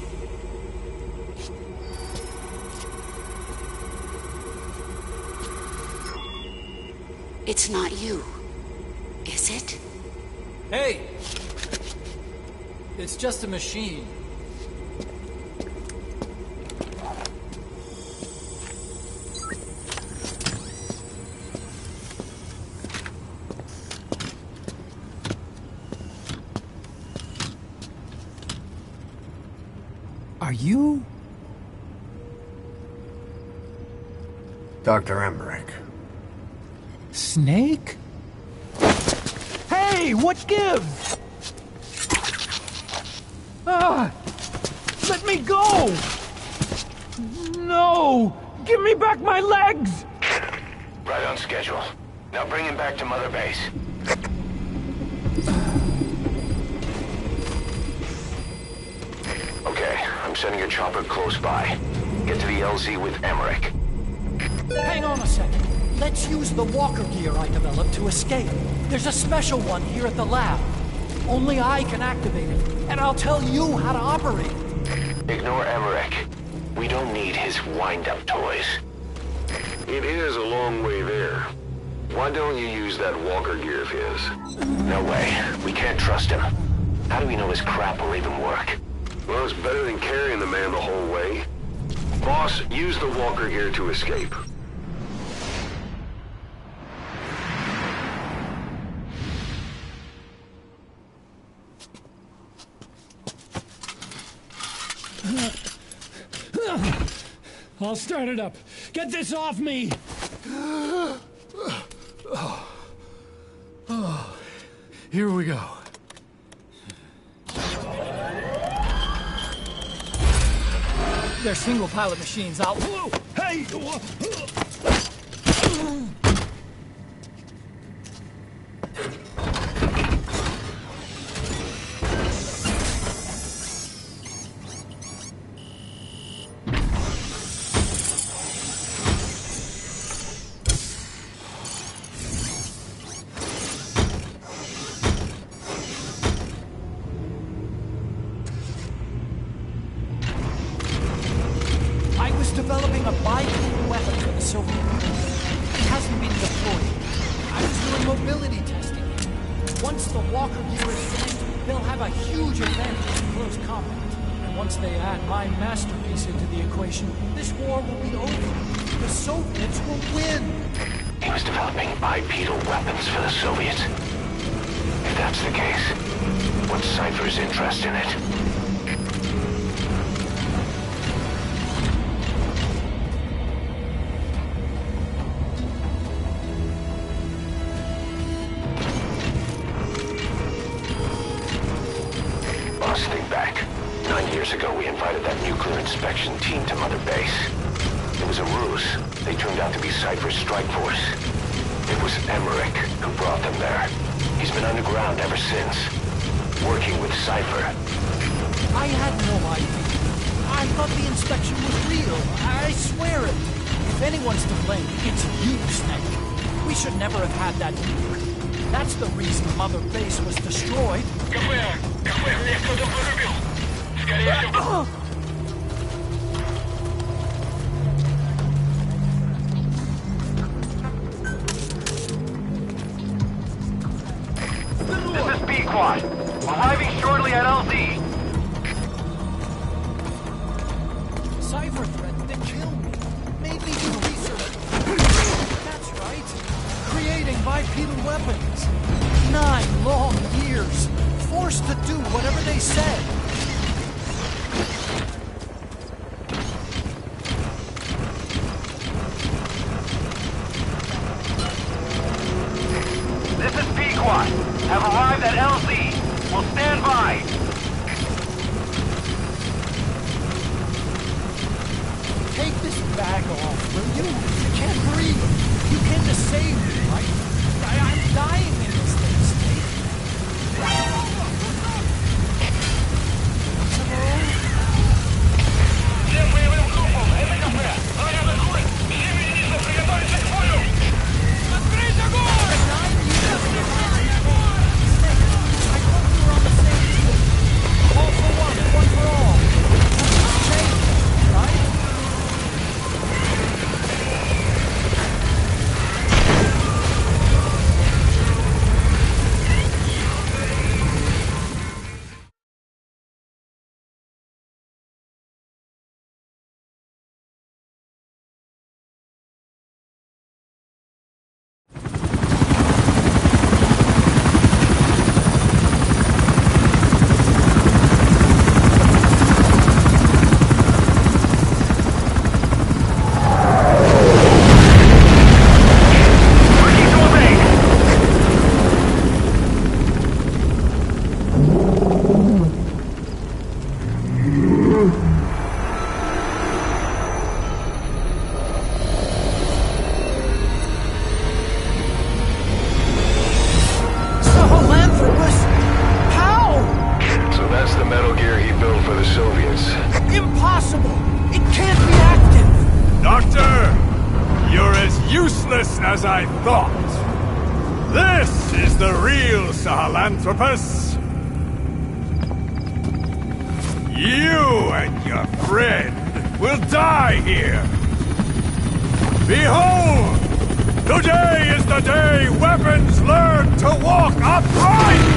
It's not you, is it? Hey! It's just a machine. Are you? Dr. Emmerich. Snake? Hey, what gives? Ah! Let me go! No! Give me back my legs! Right on schedule. Now bring him back to Mother Base. Okay, I'm sending a chopper close by. Get to the LZ with Emmerich. Hang on a second. Let's use the walker gear I developed to escape. There's a special one here at the lab. Only I can activate it, and I'll tell you how to operate it. Ignore Emmerich. We don't need his wind-up toys. It is a long way there. Why don't you use that walker gear of his? No way. We can't trust him. How do we know his crap will even work? Well, it's better than carrying the man the whole way. Boss, use the walker gear to escape. I'll start it up. Get this off me! Here we go. They're single-pilot machines. I'll... Whoa! Hey! mobility testing. Once the walker gear is finished, they'll have a huge advantage in close combat. And once they add my masterpiece into the equation, this war will be over. The Soviets will win! He was developing bipedal weapons for the Soviets. If that's the case, what's Cypher's interest in it? Boss, think back. 9 years ago, we invited that nuclear inspection team to Mother Base. It was a ruse. They turned out to be Cypher's strike force. It was Emmerich who brought them there. He's been underground ever since, working with Cypher. I had no idea. I thought the inspection was real. I swear it. If anyone's to blame, it's you, Snake. We should never have had that meeting. That's the reason Mother Base was destroyed. This is B-Quad. Arriving shortly at LZ. Cypher threatened to kill me. Made me do research. That's right. Creating bipedal weapons. 9 long years. Forced to do whatever they said. This is P-Quad. Have arrived at LZ. Will stand by. Take this bag off, will you? I can't breathe. You came to save me, right? I'm dying in this thing, Snake. Всем боевым группам, это кафе. Снаряды курят. Все единицы приготовиться к бою. Открыть огонь! All for one for all. Nothing's changed, right? Impossible! It can't be active! Doctor! You're as useless as I thought. This is the real Sahelanthropus. You and your friend will die here. Behold! Today is the day weapons learn to walk upright!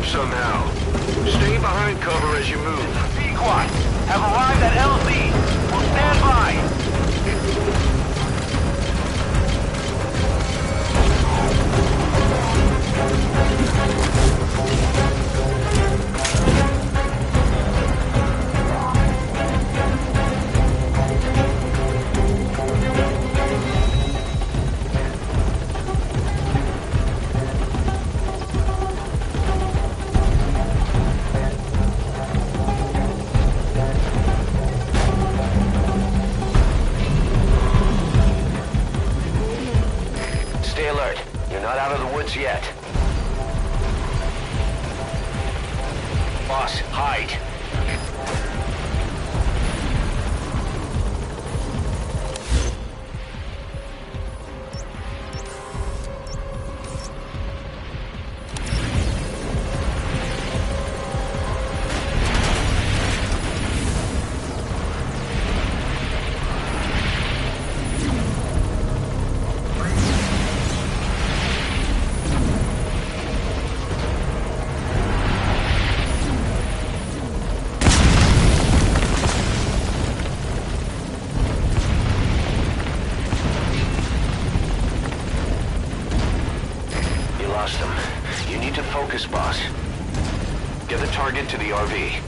Somehow. Stay behind cover as you move. B-Quad, have arrived at LZ. Will stand by. boss. Hide. You need to focus, boss. Get the target to the RV.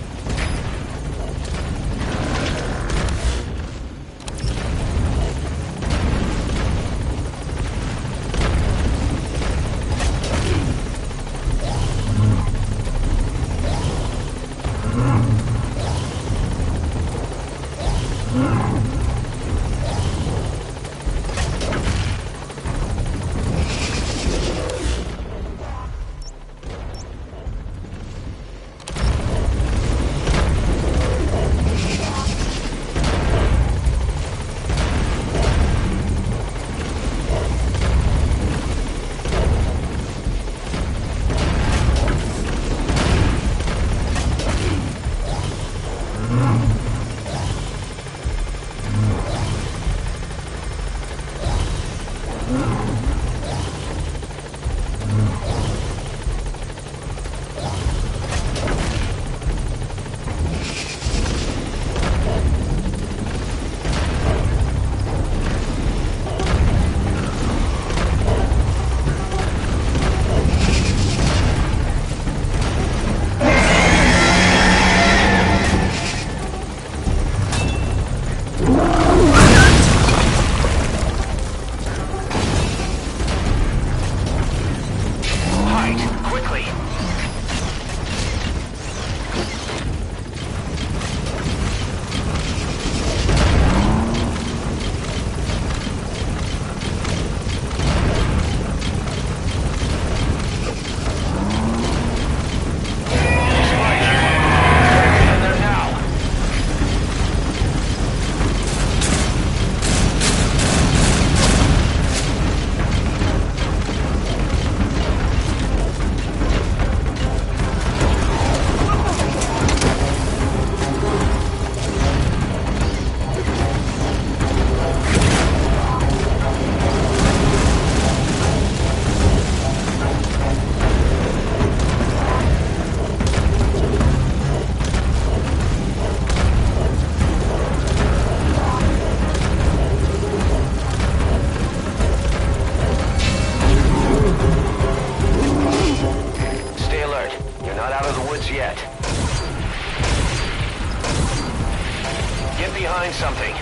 Yet. Get behind something.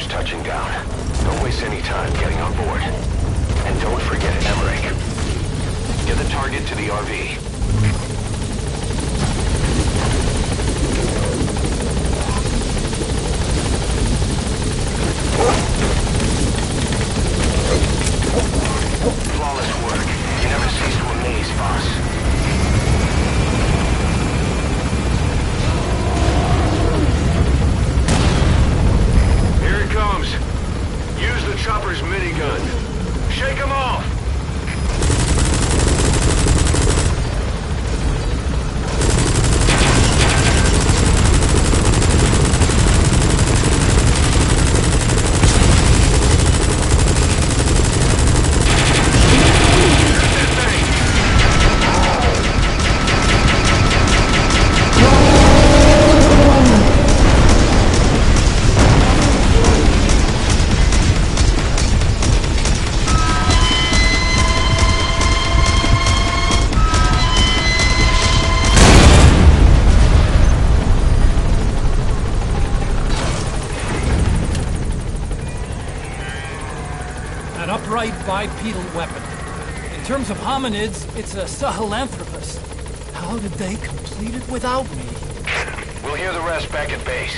Touching down. Don't waste any time getting on board. And don't forget Emmerich. Get the target to the RV. Shake them off! An upright bipedal weapon. In terms of hominids, it's a Sahelanthropus. How did they complete it without me? We'll hear the rest back at base.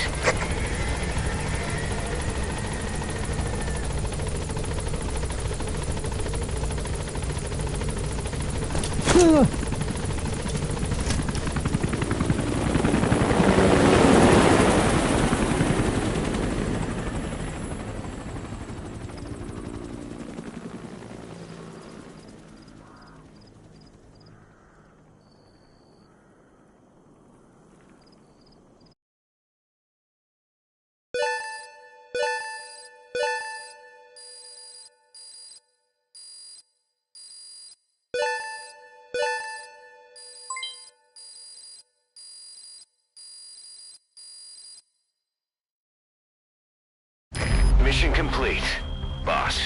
Mission complete, boss.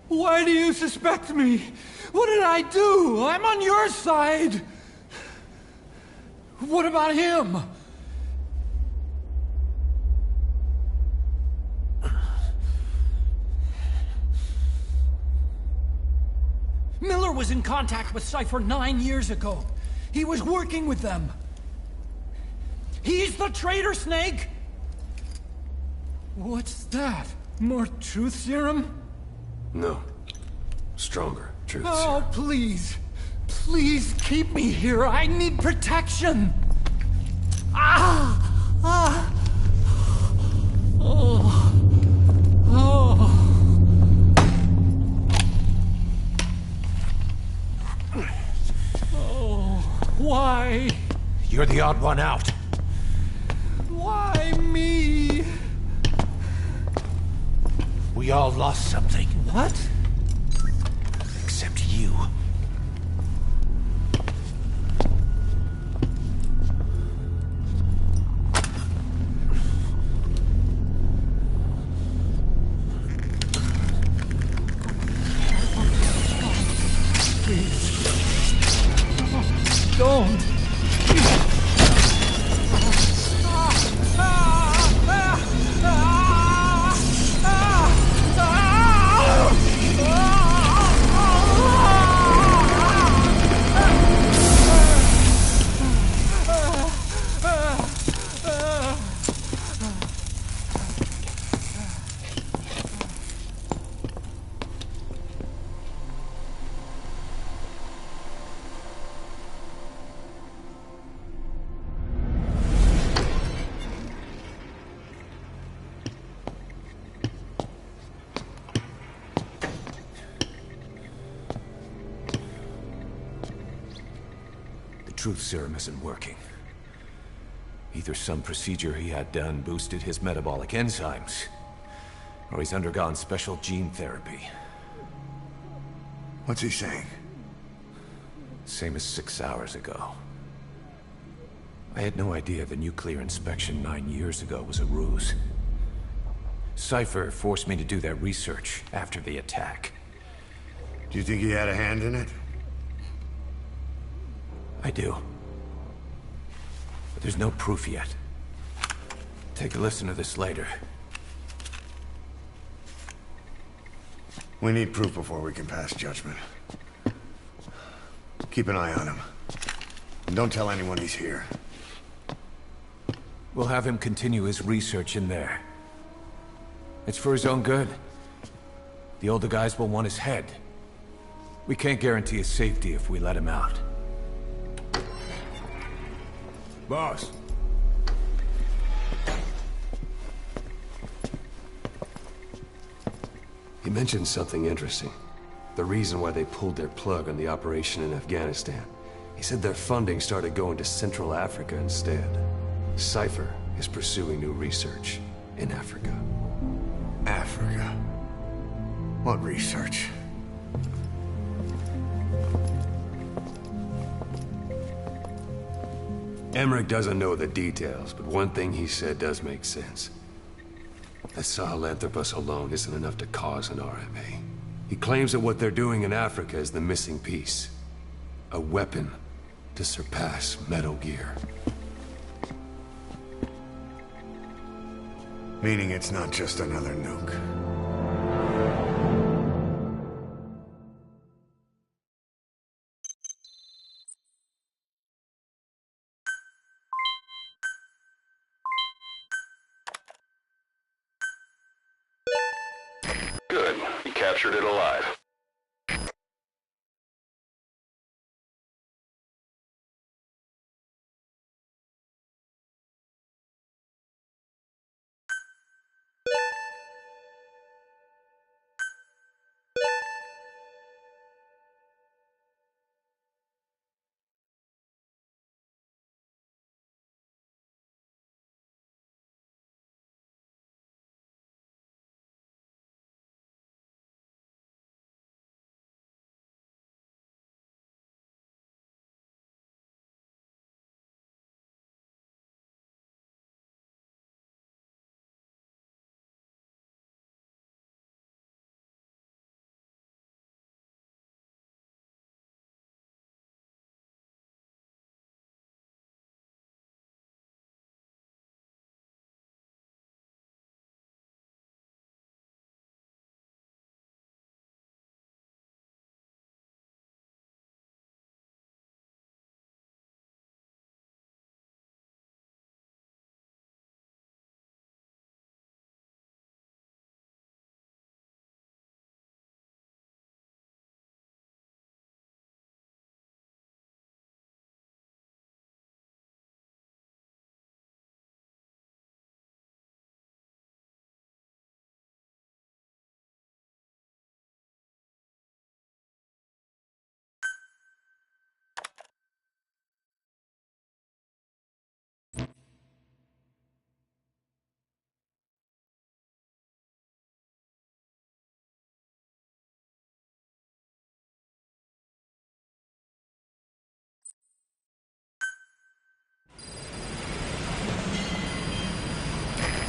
Why do you suspect me? What did I do? I'm on your side. What about him? Miller was in contact with Cypher 9 years ago. He was working with them. He's the traitor, Snake! What's that? More truth serum? No. Stronger truth serum. Oh, please. Please keep me here. I need protection. Ah! Ah! Oh. Oh. Oh. Why? You're the odd one out. Why me? We all lost something. What? Except you. Please. Don't. Truth serum isn't working. Either some procedure he had done boosted his metabolic enzymes, or he's undergone special gene therapy. What's he saying? Same as 6 hours ago. I had no idea the nuclear inspection 9 years ago was a ruse. Cypher forced me to do that research after the attack. Do you think he had a hand in it? I do. But there's no proof yet. Take a listen to this later. We need proof before we can pass judgment. Keep an eye on him. And don't tell anyone he's here. We'll have him continue his research in there. It's for his own good. The older guys will want his head. We can't guarantee his safety if we let him out. Boss. He mentioned something interesting. The reason why they pulled their plug on the operation in Afghanistan. He said their funding started going to Central Africa instead. Cypher is pursuing new research in Africa. Africa? What research? Emmerich doesn't know the details, but one thing he said does make sense. That Sahelanthropus alone isn't enough to cause an RMA. He claims that what they're doing in Africa is the missing piece. A weapon to surpass Metal Gear. Meaning it's not just another nuke. Good. You captured it alive.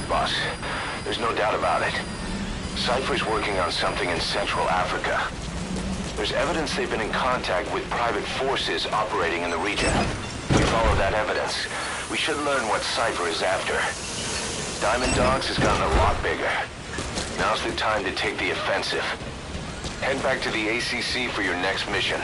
Boss, there's no doubt about it. Cypher's working on something in Central Africa. There's evidence they've been in contact with private forces operating in the region. We follow that evidence. We should learn what Cypher is after. Diamond Dogs has gotten a lot bigger. Now's the time to take the offensive. Head back to the ACC for your next mission.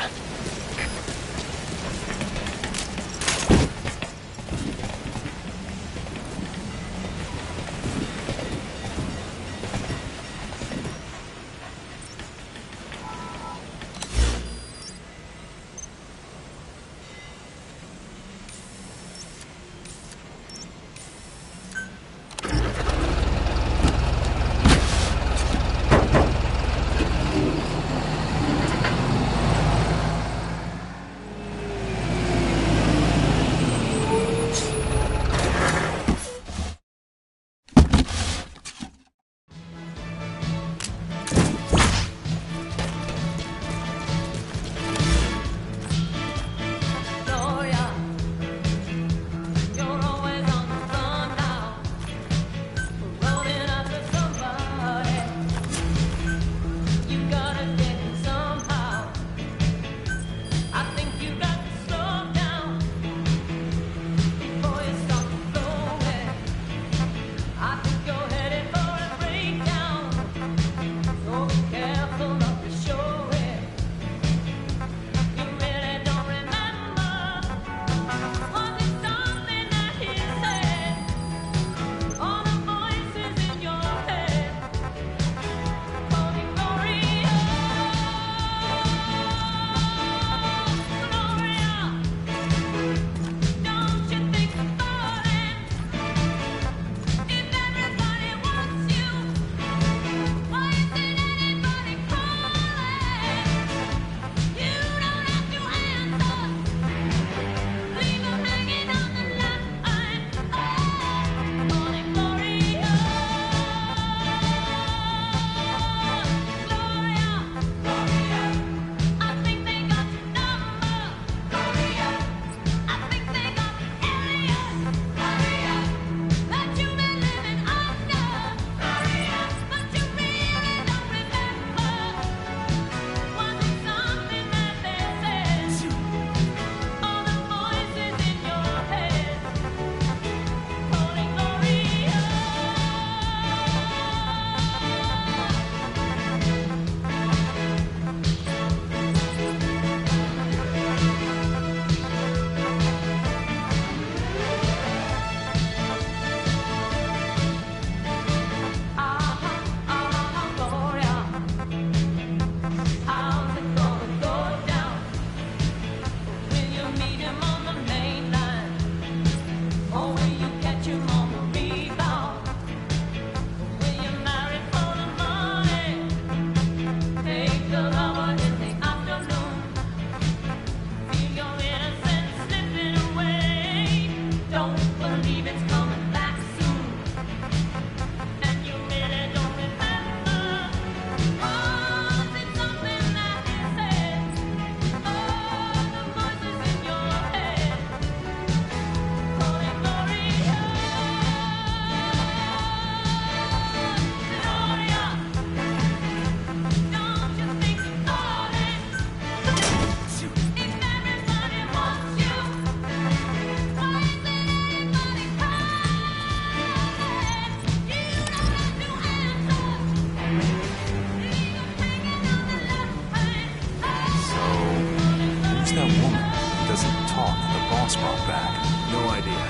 brought back? No idea.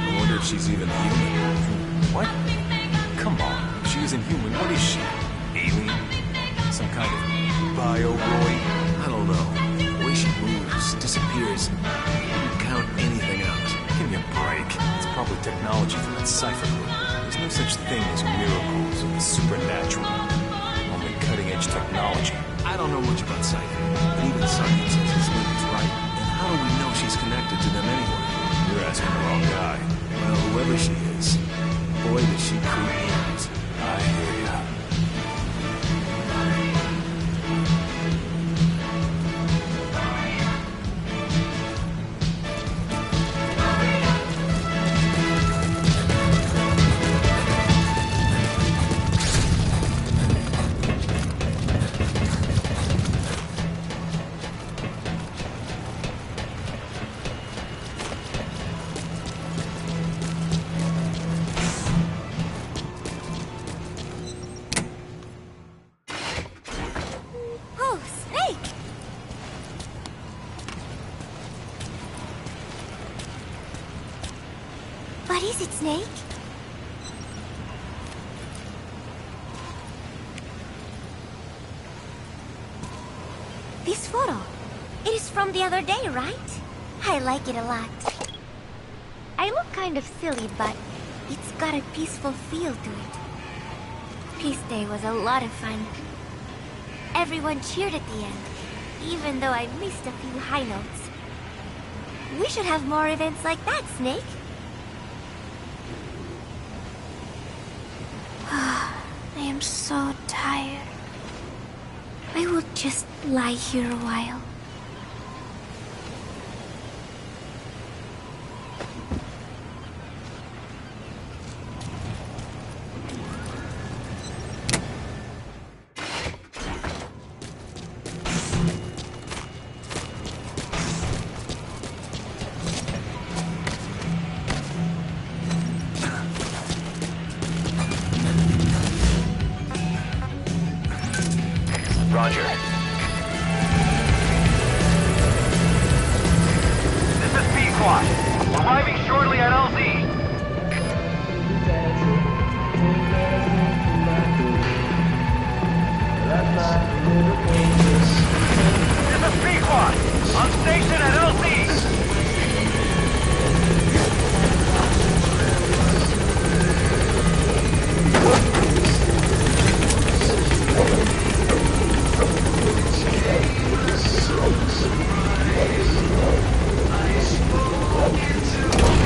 I wonder if she's even human. What? Come on. If she isn't human, what is she? Alien? Some kind of bioroid? I don't know. The way she moves, disappears, I wouldn't count anything out. Give me a break. It's probably technology from that cipher group. There's no such thing as miracles or the supernatural. Only cutting-edge technology. I don't know much about Cypher, but even science says this lady's right. And how do we know she's connected to them anyway? You're asking the wrong guy. Well, whoever she is, boy, does she creep me out. I hear ya. Oh, Snake! What is it, Snake? This photo. It is from the other day, right? I like it a lot. I look kind of silly, but it's got a peaceful feel to it. Peace Day was a lot of fun. Everyone cheered at the end, even though I missed a few high notes. We should have more events like that, Snake. I am so tired. I will just lie here a while. Roger. This is Pequot. Arriving shortly at LZ. This is Pequot. On station at LZ.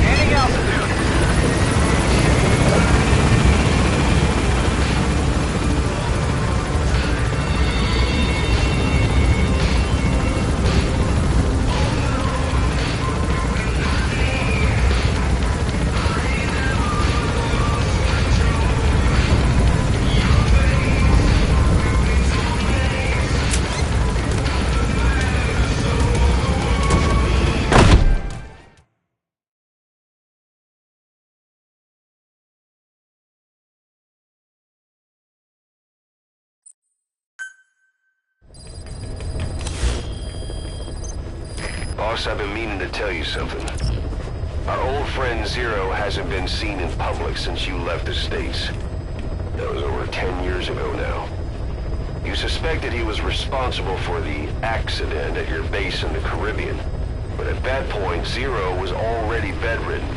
Gaining altitude. Boss, I've been meaning to tell you something. Our old friend Zero hasn't been seen in public since you left the States. That was over 10 years ago now. You suspected he was responsible for the accident at your base in the Caribbean. But at that point, Zero was already bedridden.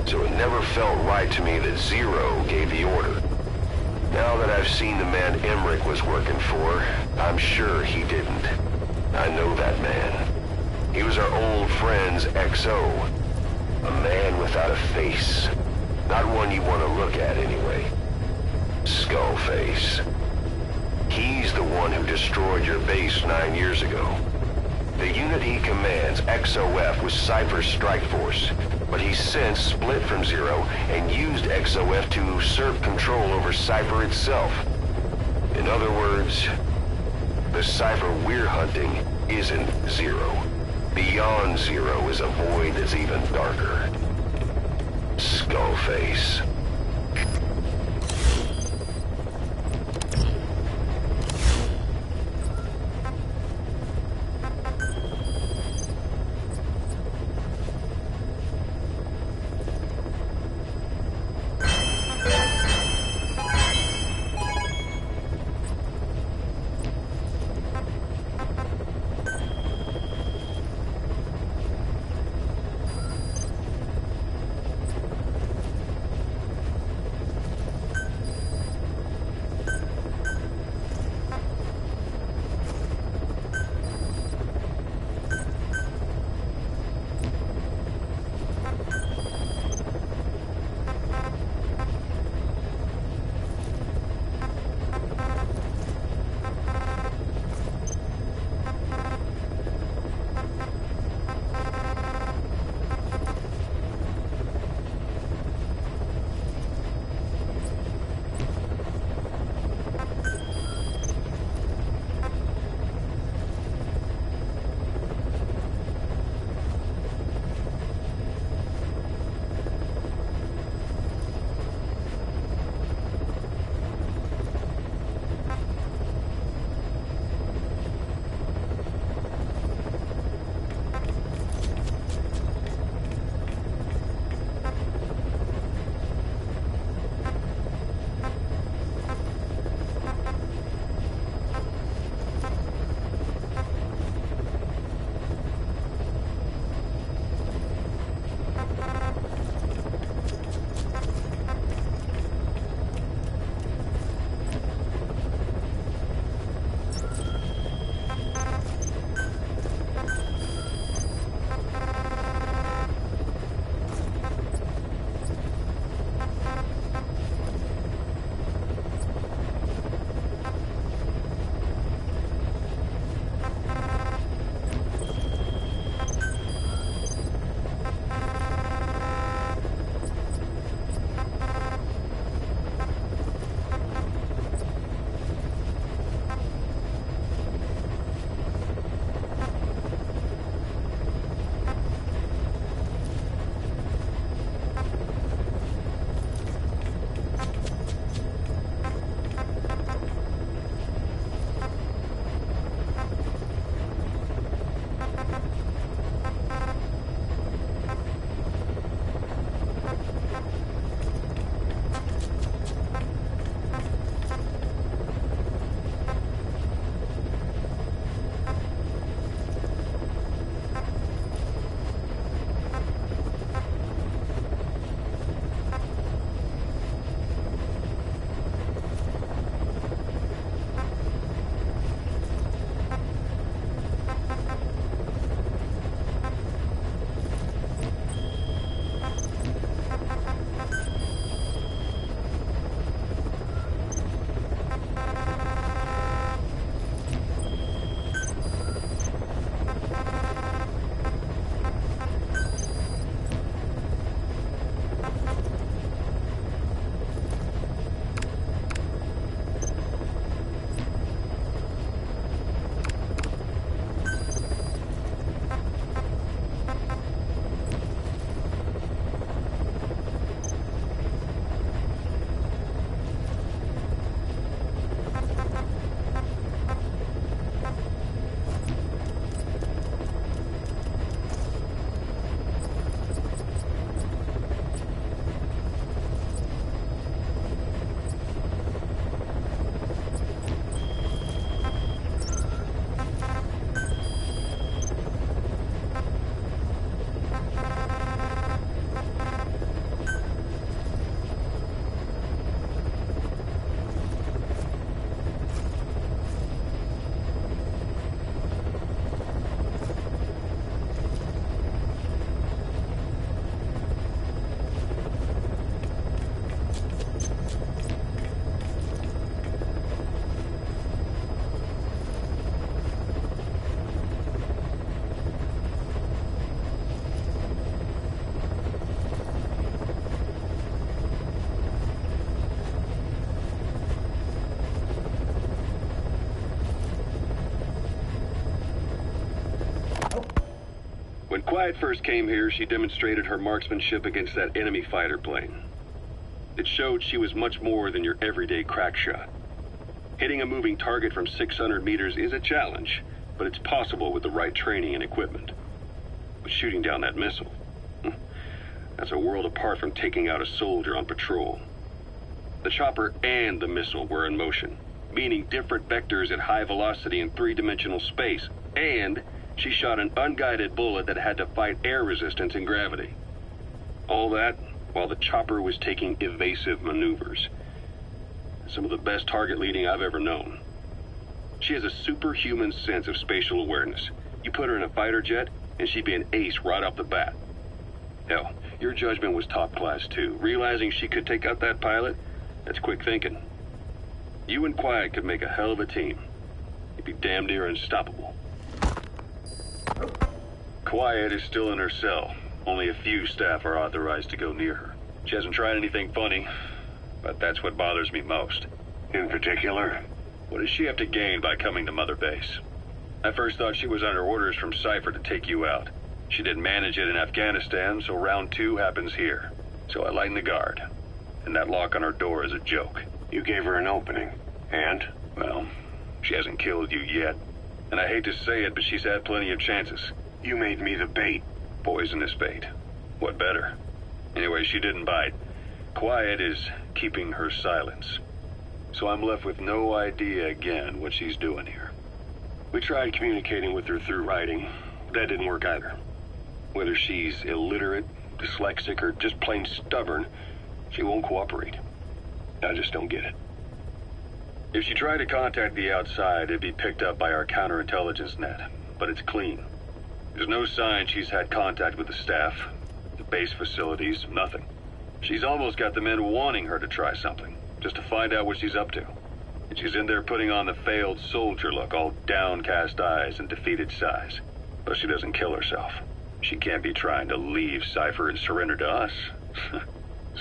So it never felt right to me that Zero gave the order. Now that I've seen the man Emmerich was working for, I'm sure he didn't. I know that man. He was our old friend's XO. A man without a face. Not one you want to look at anyway. Skullface. He's the one who destroyed your base 9 years ago. The unit he commands, XOF, was Cypher's strike force, but he's since split from Zero and used XOF to usurp control over Cypher itself. In other words, the Cypher we're hunting isn't Zero. Beyond Zero is a void that's even darker. Skullface. Quiet first came here, she demonstrated her marksmanship against that enemy fighter plane. It showed she was much more than your everyday crack shot. Hitting a moving target from 600 meters is a challenge, but it's possible with the right training and equipment. But shooting down that missile, that's a world apart from taking out a soldier on patrol. The chopper and the missile were in motion, meaning different vectors at high velocity in three-dimensional space, and she shot an unguided bullet that had to fight air resistance and gravity. All that while the chopper was taking evasive maneuvers. Some of the best target leading I've ever known. She has a superhuman sense of spatial awareness. You put her in a fighter jet, and she'd be an ace right off the bat. Hell, your judgment was top class too. Realizing she could take out that pilot, that's quick thinking. You and Quiet could make a hell of a team. You'd be damn near unstoppable. Quiet is still in her cell. Only a few staff are authorized to go near her. She hasn't tried anything funny, but that's what bothers me most. In particular? What does she have to gain by coming to Mother Base? I first thought she was under orders from Cypher to take you out. She didn't manage it in Afghanistan, so round 2 happens here. So I lighten the guard. And that lock on her door is a joke. You gave her an opening. And? Well, she hasn't killed you yet. And I hate to say it, but she's had plenty of chances. You made me the bait. Poisonous bait. What better? Anyway, she didn't bite. Quiet is keeping her silence. So I'm left with no idea again what she's doing here. We tried communicating with her through writing. That didn't work either. Whether she's illiterate, dyslexic, or just plain stubborn, she won't cooperate. I just don't get it. If she tried to contact the outside, it'd be picked up by our counterintelligence net, but it's clean. There's no sign she's had contact with the staff, the base facilities, nothing. She's almost got the men wanting her to try something, just to find out what she's up to. And she's in there putting on the failed soldier look, all downcast eyes and defeated sighs. But she doesn't kill herself. She can't be trying to leave Cypher and surrender to us.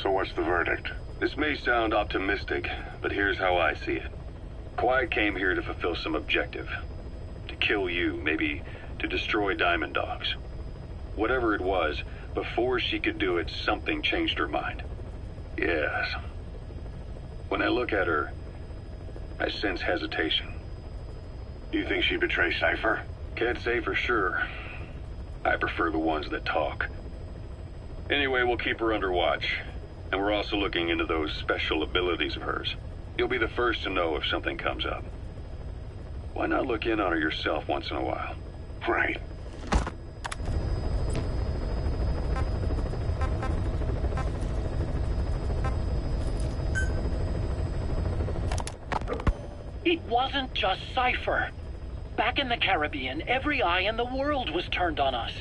So what's the verdict? This may sound optimistic, but here's how I see it. Quiet came here to fulfill some objective. To kill you, maybe to destroy Diamond Dogs. Whatever it was, before she could do it, something changed her mind. Yes. When I look at her, I sense hesitation. You think she'd betray Cypher? Can't say for sure. I prefer the ones that talk. Anyway, we'll keep her under watch. And we're also looking into those special abilities of hers. You'll be the first to know if something comes up. Why not look in on her yourself once in a while? Right. It wasn't just Cypher. Back in the Caribbean, every eye in the world was turned on us.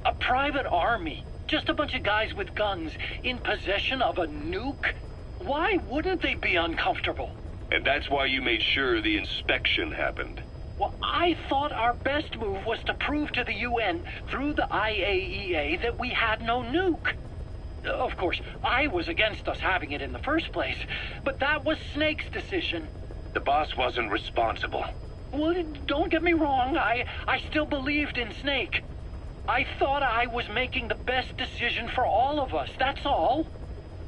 A private army, just a bunch of guys with guns, in possession of a nuke? Why wouldn't they be uncomfortable? And that's why you made sure the inspection happened. Well, I thought our best move was to prove to the UN through the IAEA that we had no nuke. Of course, I was against us having it in the first place, but that was Snake's decision. The boss wasn't responsible. Well, don't get me wrong, I still believed in Snake. I thought I was making the best decision for all of us, that's all.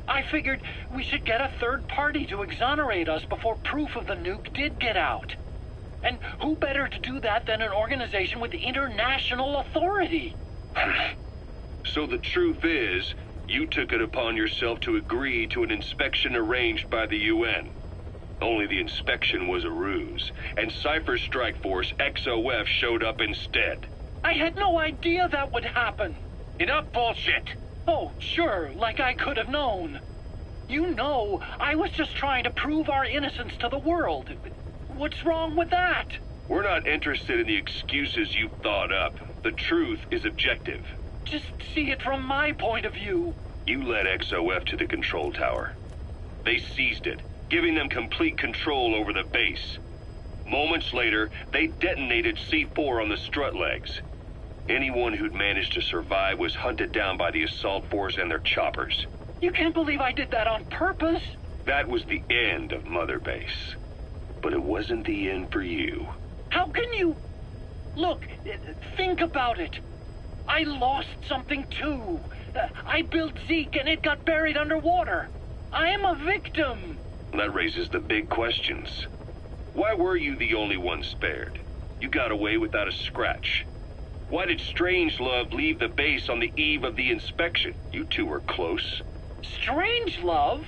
I figured we should get a third party to exonerate us before proof of the nuke did get out. And who better to do that than an organization with international authority? So the truth is, you took it upon yourself to agree to an inspection arranged by the UN. Only the inspection was a ruse, and Cypher's strike force, XOF, showed up instead. I had no idea that would happen. Enough bullshit! Oh, sure, like I could have known. You know, I was just trying to prove our innocence to the world. What's wrong with that? We're not interested in the excuses you thought up. The truth is objective. Just see it from my point of view. You led XOF to the control tower. They seized it, giving them complete control over the base. Moments later, they detonated C4 on the strut legs. Anyone who'd managed to survive was hunted down by the assault force and their choppers. You can't believe I did that on purpose. That was the end of Mother Base. But it wasn't the end for you. How can you... Look, think about it. I lost something too. I built Zeke and it got buried underwater. I am a victim. That raises the big questions. Why were you the only one spared? You got away without a scratch. Why did Strangelove leave the base on the eve of the inspection? You two were close. Strangelove?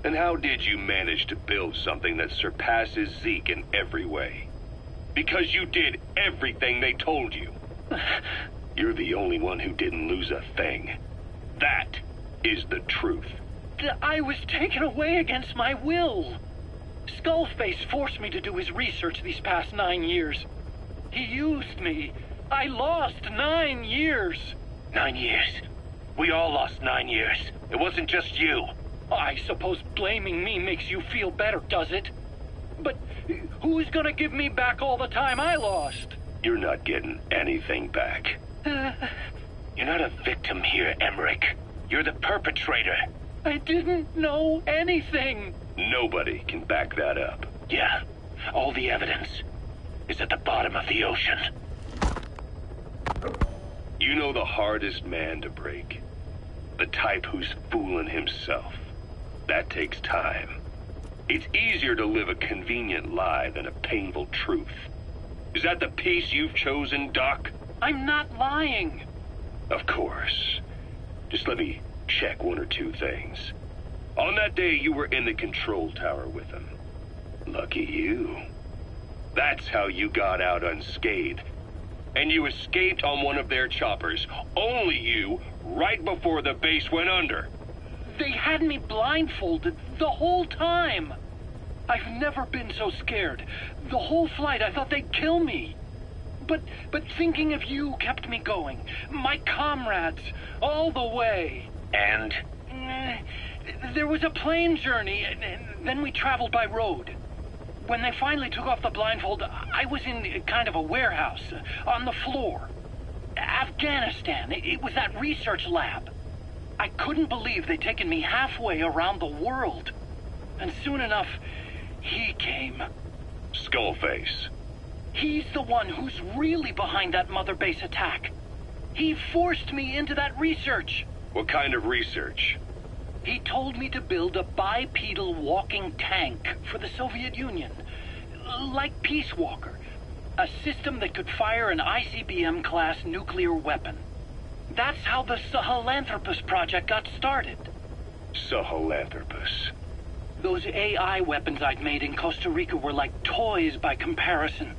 And how did you manage to build something that surpasses Zeke in every way? Because you did everything they told you. You're the only one who didn't lose a thing. That is the truth. I was taken away against my will. Skullface forced me to do his research these past 9 years. He used me. I lost 9 years. 9 years? We all lost 9 years. It wasn't just you. I suppose blaming me makes you feel better, does it? But who's gonna give me back all the time I lost? You're not getting anything back. You're not a victim here, Emmerich. You're the perpetrator. I didn't know anything. Nobody can back that up. Yeah, all the evidence is at the bottom of the ocean. You know the hardest man to break? The type who's fooling himself. That takes time. It's easier to live a convenient lie than a painful truth. Is that the piece you've chosen, Doc? I'm not lying. Of course. Just let me check one or two things. On that day, you were in the control tower with him. Lucky you. That's how you got out unscathed. And you escaped on one of their choppers. Only you, right before the base went under. They had me blindfolded the whole time. I've never been so scared. The whole flight, I thought they'd kill me. But thinking of you kept me going. My comrades, all the way. And? There was a plane journey, and then we traveled by road. When they finally took off the blindfold, I was in kind of a warehouse, on the floor. Afghanistan, it was that research lab. I couldn't believe they'd taken me halfway around the world. And soon enough, he came. Skullface. He's the one who's really behind that Mother Base attack. He forced me into that research. What kind of research? He told me to build a bipedal walking tank for the Soviet Union. Like Peace Walker. A system that could fire an ICBM-class nuclear weapon. That's how the Sahelanthropus project got started. Sahelanthropus. Those AI weapons I'd made in Costa Rica were like toys by comparison.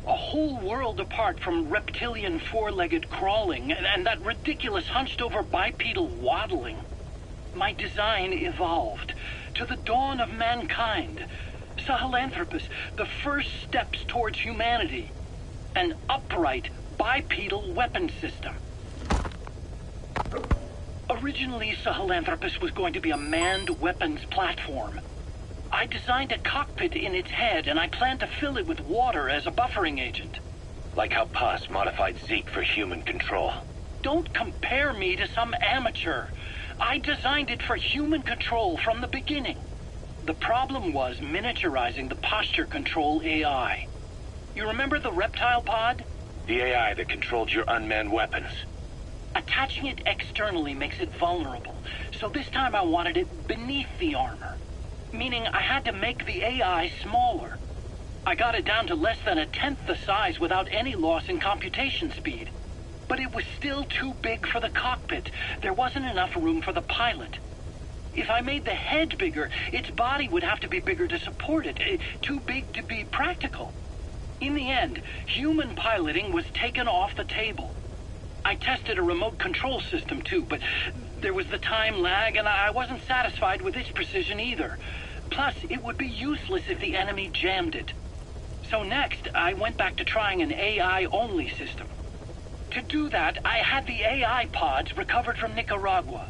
A whole world apart from reptilian four-legged crawling and that ridiculous hunched-over bipedal waddling. My design evolved to the dawn of mankind. Sahelanthropus, the first steps towards humanity. An upright bipedal weapon system. Originally, Sahelanthropus was going to be a manned weapons platform. I designed a cockpit in its head, and I planned to fill it with water as a buffering agent. Like how Paz modified Zeke for human control. Don't compare me to some amateur. I designed it for human control from the beginning. The problem was miniaturizing the posture control AI. You remember the reptile pod? The AI that controlled your unmanned weapons. Attaching it externally makes it vulnerable, so this time I wanted it beneath the armor. Meaning I had to make the AI smaller. I got it down to less than 1/10 the size without any loss in computation speed. But it was still too big for the cockpit. There wasn't enough room for the pilot. If I made the head bigger, its body would have to be bigger to support it. Too big to be practical. In the end, human piloting was taken off the table. I tested a remote control system too, but there was the time lag and I wasn't satisfied with its precision either. Plus, it would be useless if the enemy jammed it. So next, I went back to trying an AI-only system. To do that, I had the AI pods recovered from Nicaragua.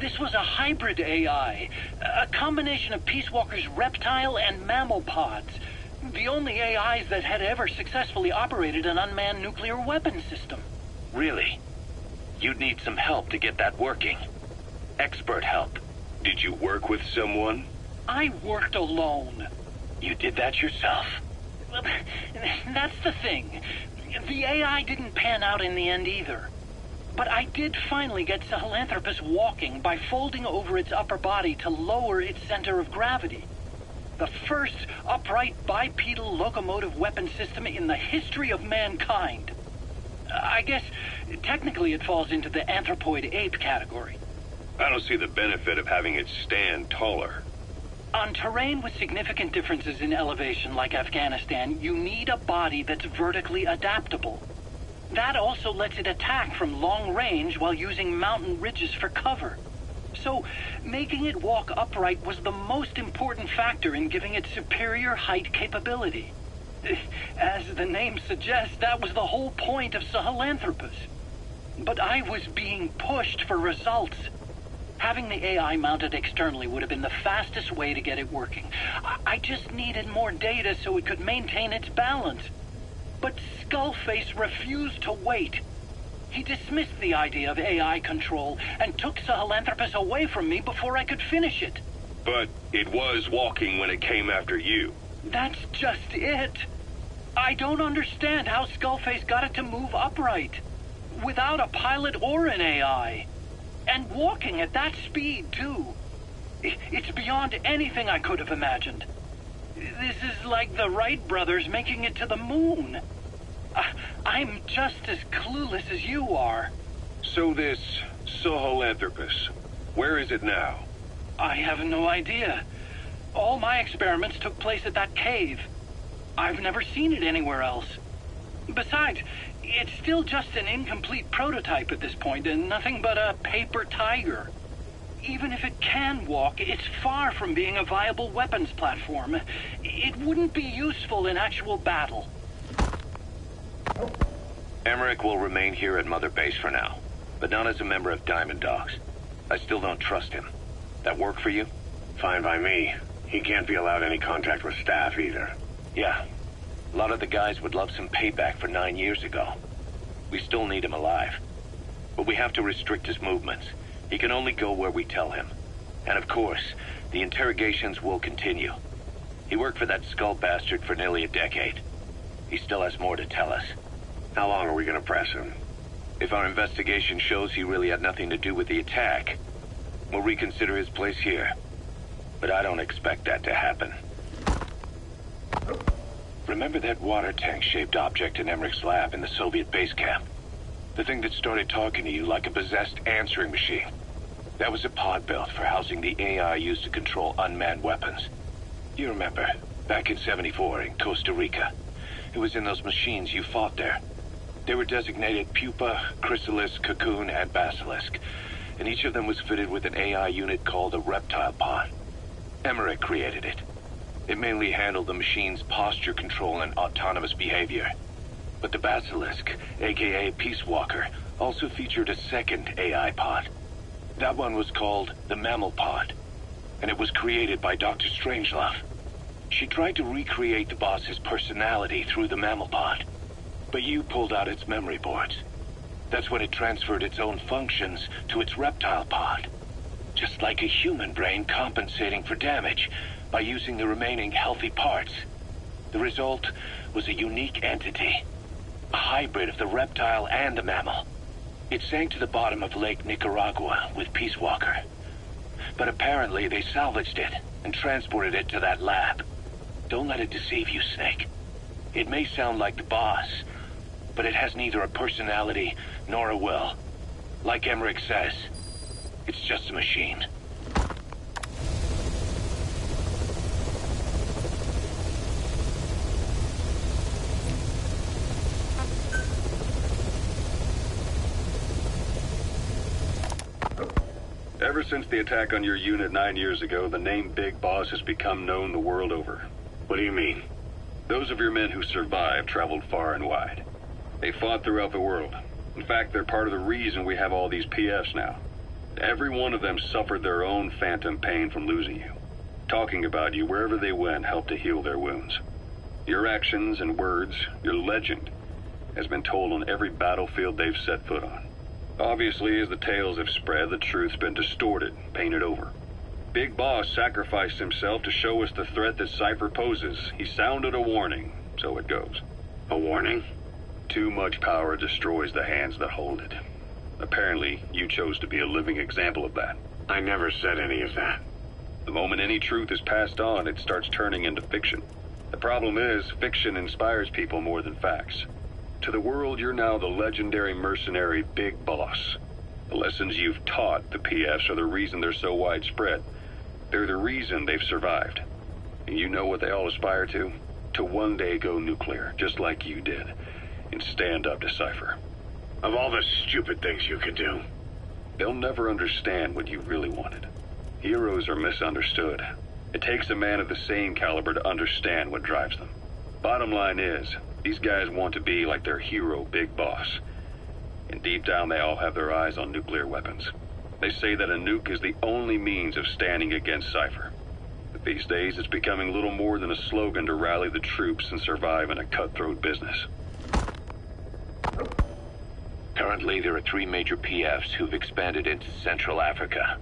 This was a hybrid AI, a combination of Peace Walker's reptile and mammal pods. The only AIs that had ever successfully operated an unmanned nuclear weapon system. Really? You'd need some help to get that working. Expert help. Did you work with someone? I worked alone. You did that yourself? Well, that's the thing. The AI didn't pan out in the end either. But I did finally get Sahelanthropus walking by folding over its upper body to lower its center of gravity. The first upright bipedal locomotive weapon system in the history of mankind. I guess technically it falls into the anthropoid ape category. I don't see the benefit of having it stand taller. On terrain with significant differences in elevation like Afghanistan, you need a body that's vertically adaptable. That also lets it attack from long range while using mountain ridges for cover. So, making it walk upright was the most important factor in giving it superior height capability. As the name suggests, that was the whole point of Sahelanthropus. But I was being pushed for results. Having the AI mounted externally would have been the fastest way to get it working. I just needed more data so it could maintain its balance. But Skullface refused to wait. He dismissed the idea of AI control and took Sahelanthropus away from me before I could finish it. But it was walking when it came after you. That's just it. I don't understand how Skullface got it to move upright, without a pilot or an AI. And walking at that speed, too. It's beyond anything I could have imagined. This is like the Wright brothers making it to the moon. I'm just as clueless as you are. So this Sahelanthropus, where is it now? I have no idea. All my experiments took place at that cave. I've never seen it anywhere else. Besides, it's still just an incomplete prototype at this point, and nothing but a paper tiger. Even if it can walk, it's far from being a viable weapons platform. It wouldn't be useful in actual battle. Emmerich will remain here at Mother Base for now, but not as a member of Diamond Dogs. I still don't trust him. That work for you? Fine by me. He can't be allowed any contact with staff either. Yeah. A lot of the guys would love some payback for 9 years ago. We still need him alive. But we have to restrict his movements. He can only go where we tell him. And of course, the interrogations will continue. He worked for that skull bastard for nearly a decade. He still has more to tell us. How long are we gonna press him? If our investigation shows he really had nothing to do with the attack, we'll reconsider his place here. But I don't expect that to happen. Remember that water tank-shaped object in Emmerich's lab in the Soviet base camp? The thing that started talking to you like a possessed answering machine. That was a pod built for housing the AI used to control unmanned weapons. You remember, back in '74 in Costa Rica. It was in those machines you fought there. They were designated Pupa, Chrysalis, Cocoon, and Basilisk, and each of them was fitted with an AI unit called a reptile pod. Emmerich created it. It mainly handled the machine's posture control and autonomous behavior. But the Basilisk, aka Peace Walker, also featured a second AI pod. That one was called the Mammal Pod, and it was created by Dr. Strangelove. She tried to recreate the boss's personality through the Mammal Pod, but you pulled out its memory boards. That's when it transferred its own functions to its reptile pod. Just like a human brain compensating for damage by using the remaining healthy parts. The result was a unique entity, a hybrid of the reptile and the mammal. It sank to the bottom of Lake Nicaragua with Peace Walker. But apparently they salvaged it and transported it to that lab. Don't let it deceive you, Snake. It may sound like the boss, but it has neither a personality nor a will. Like Emmerich says, it's just a machine. Ever since the attack on your unit 9 years ago, the name Big Boss has become known the world over. What do you mean? Those of your men who survived traveled far and wide. They fought throughout the world. In fact, they're part of the reason we have all these PFs now. Every one of them suffered their own phantom pain from losing you. Talking about you wherever they went helped to heal their wounds. Your actions and words, your legend, has been told on every battlefield they've set foot on. Obviously, as the tales have spread, the truth's been distorted, painted over. Big Boss sacrificed himself to show us the threat that Cypher poses. He sounded a warning, so it goes. A warning? Too much power destroys the hands that hold it. Apparently, you chose to be a living example of that. I never said any of that. The moment any truth is passed on, it starts turning into fiction. The problem is, fiction inspires people more than facts. To the world, you're now the legendary mercenary Big Boss. The lessons you've taught the PFs are the reason they're so widespread. They're the reason they've survived. And you know what they all aspire to? To one day go nuclear, just like you did, and stand up to Cypher. Of all the stupid things you can do. They'll never understand what you really wanted. Heroes are misunderstood. It takes a man of the same caliber to understand what drives them. Bottom line is, these guys want to be like their hero, Big Boss. And deep down, they all have their eyes on nuclear weapons. They say that a nuke is the only means of standing against Cypher. But these days, it's becoming little more than a slogan to rally the troops and survive in a cutthroat business. Currently, there are 3 major PFs who've expanded into Central Africa.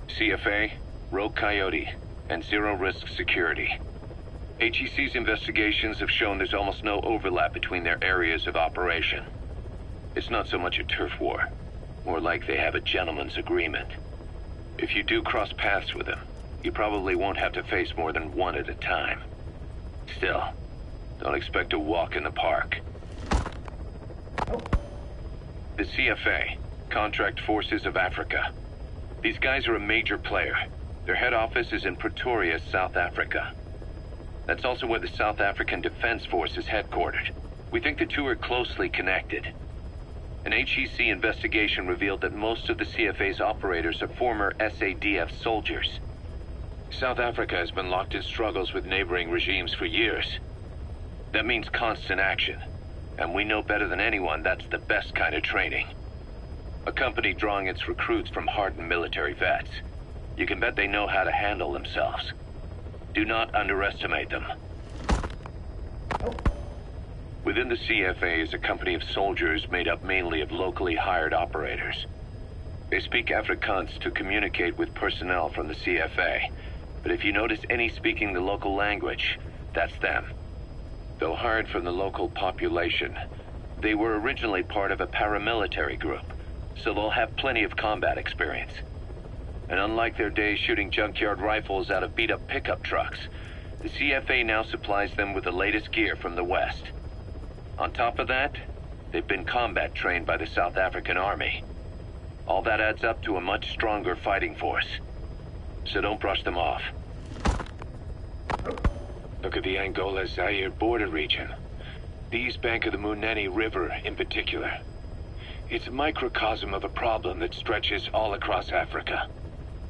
CFA, Rogue Coyote, and Zero Risk Security. HEC's investigations have shown there's almost no overlap between their areas of operation. It's not so much a turf war, more like they have a gentleman's agreement. If you do cross paths with them, you probably won't have to face more than one at a time. Still, don't expect to walk in the park. The CFA, Contract Forces of Africa. These guys are a major player. Their head office is in Pretoria, South Africa. That's also where the South African Defense Force is headquartered. We think the two are closely connected. An HEC investigation revealed that most of the CFA's operators are former SADF soldiers. South Africa has been locked in struggles with neighboring regimes for years. That means constant action, and we know better than anyone that's the best kind of training. A company drawing its recruits from hardened military vets. You can bet they know how to handle themselves. Do not underestimate them. Within the CFA is a company of soldiers made up mainly of locally hired operators. They speak Afrikaans to communicate with personnel from the CFA, but if you notice any speaking the local language, that's them. Though hired from the local population, they were originally part of a paramilitary group, so they'll have plenty of combat experience. And unlike their days shooting junkyard rifles out of beat-up pickup trucks, the CFA now supplies them with the latest gear from the West. On top of that, they've been combat trained by the South African Army. All that adds up to a much stronger fighting force. So don't brush them off. Look at the Angola-Zaire border region. The east bank of the Munene River in particular. It's a microcosm of a problem that stretches all across Africa.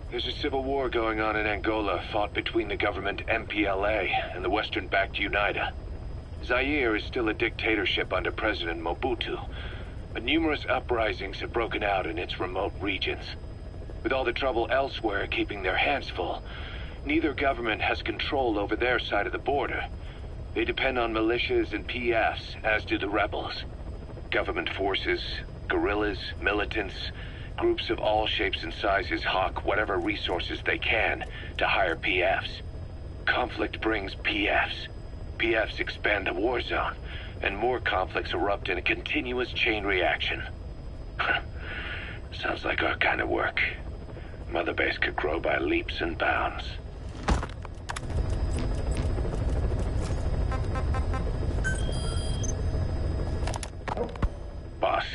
There's a civil war going on in Angola, fought between the government MPLA and the Western-backed UNITA. Zaire is still a dictatorship under President Mobutu, but numerous uprisings have broken out in its remote regions. With all the trouble elsewhere keeping their hands full, neither government has control over their side of the border. They depend on militias and PFs, as do the rebels. Government forces, guerrillas, militants, groups of all shapes and sizes hawk whatever resources they can to hire PFs. Conflict brings PFs. PFs expand the war zone, and more conflicts erupt in a continuous chain reaction. Sounds like our kind of work. Mother Base could grow by leaps and bounds. Boss,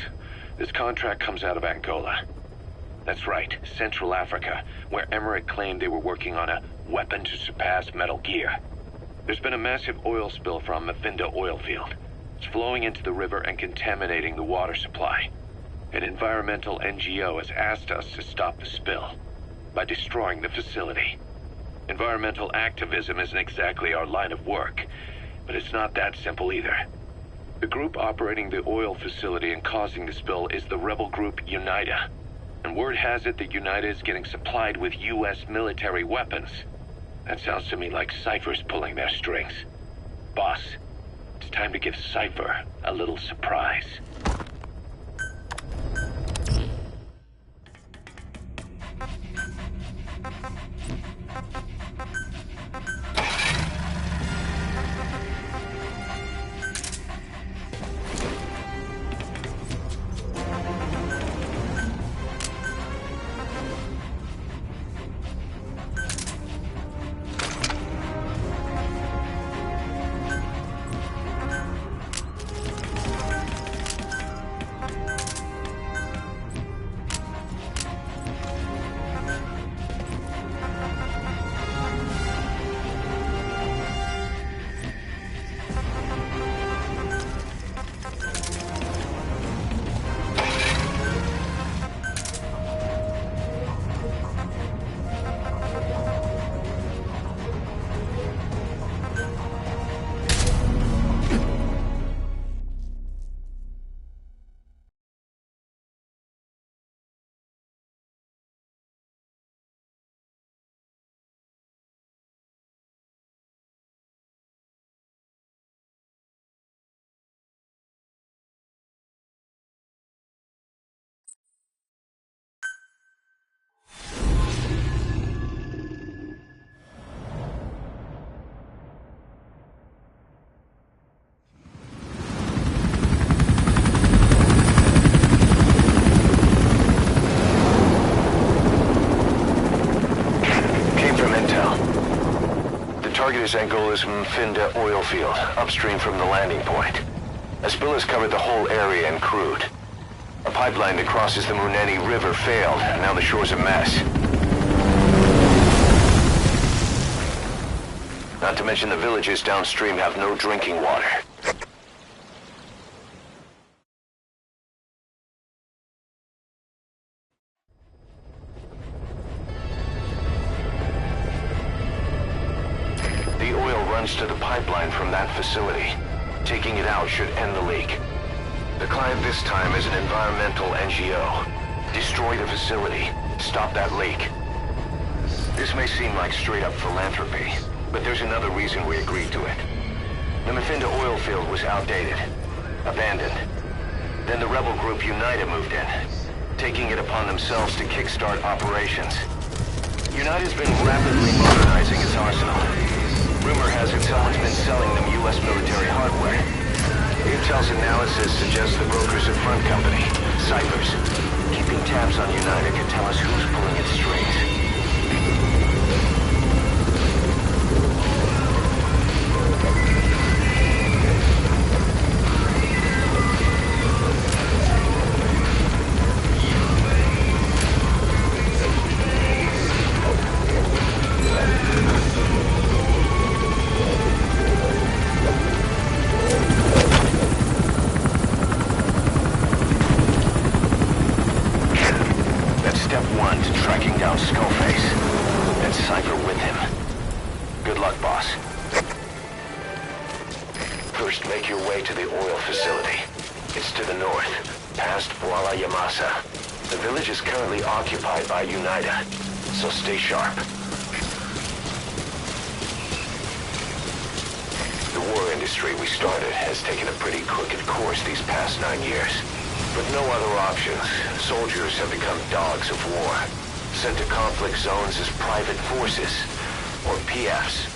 this contract comes out of Angola. That's right, Central Africa, where Emmerich claimed they were working on a weapon to surpass Metal Gear. There's been a massive oil spill from Mafinda oil field. It's flowing into the river and contaminating the water supply. An environmental NGO has asked us to stop the spill by destroying the facility. Environmental activism isn't exactly our line of work, but it's not that simple either. The group operating the oil facility and causing the spill is the rebel group UNITA. And word has it that UNITA is getting supplied with U.S. military weapons. That sounds to me like Cypher's pulling their strings. Boss, it's time to give Cypher a little surprise. Star's angle is Mfinda oil field, upstream from the landing point. A spill has covered the whole area and crude. A pipeline that crosses the Muneni River failed. Now the shore's a mess. Not to mention the villages downstream have no drinking water. The oil runs to the pipeline from that facility. Taking it out should end the leak. The client this time is an environmental NGO. Destroy the facility. Stop that leak. This may seem like straight-up philanthropy, but there's another reason we agreed to it. The Mfinda oil field was outdated, abandoned. Then the rebel group UNITA moved in, taking it upon themselves to kickstart operations. UNITA's been rapidly modernizing its arsenal. Rumor has it someone's been selling them U.S. military hardware. Intel's analysis suggests the broker's a front company, Cyphers. Keeping tabs on UNITA can tell us who's pulling its strings. First, make your way to the oil facility. It's to the north, past Bwala Yamasa. The village is currently occupied by UNITA, so stay sharp. The war industry we started has taken a pretty crooked course these past 9 years. With no other options, soldiers have become dogs of war, sent to conflict zones as private forces, or PFs.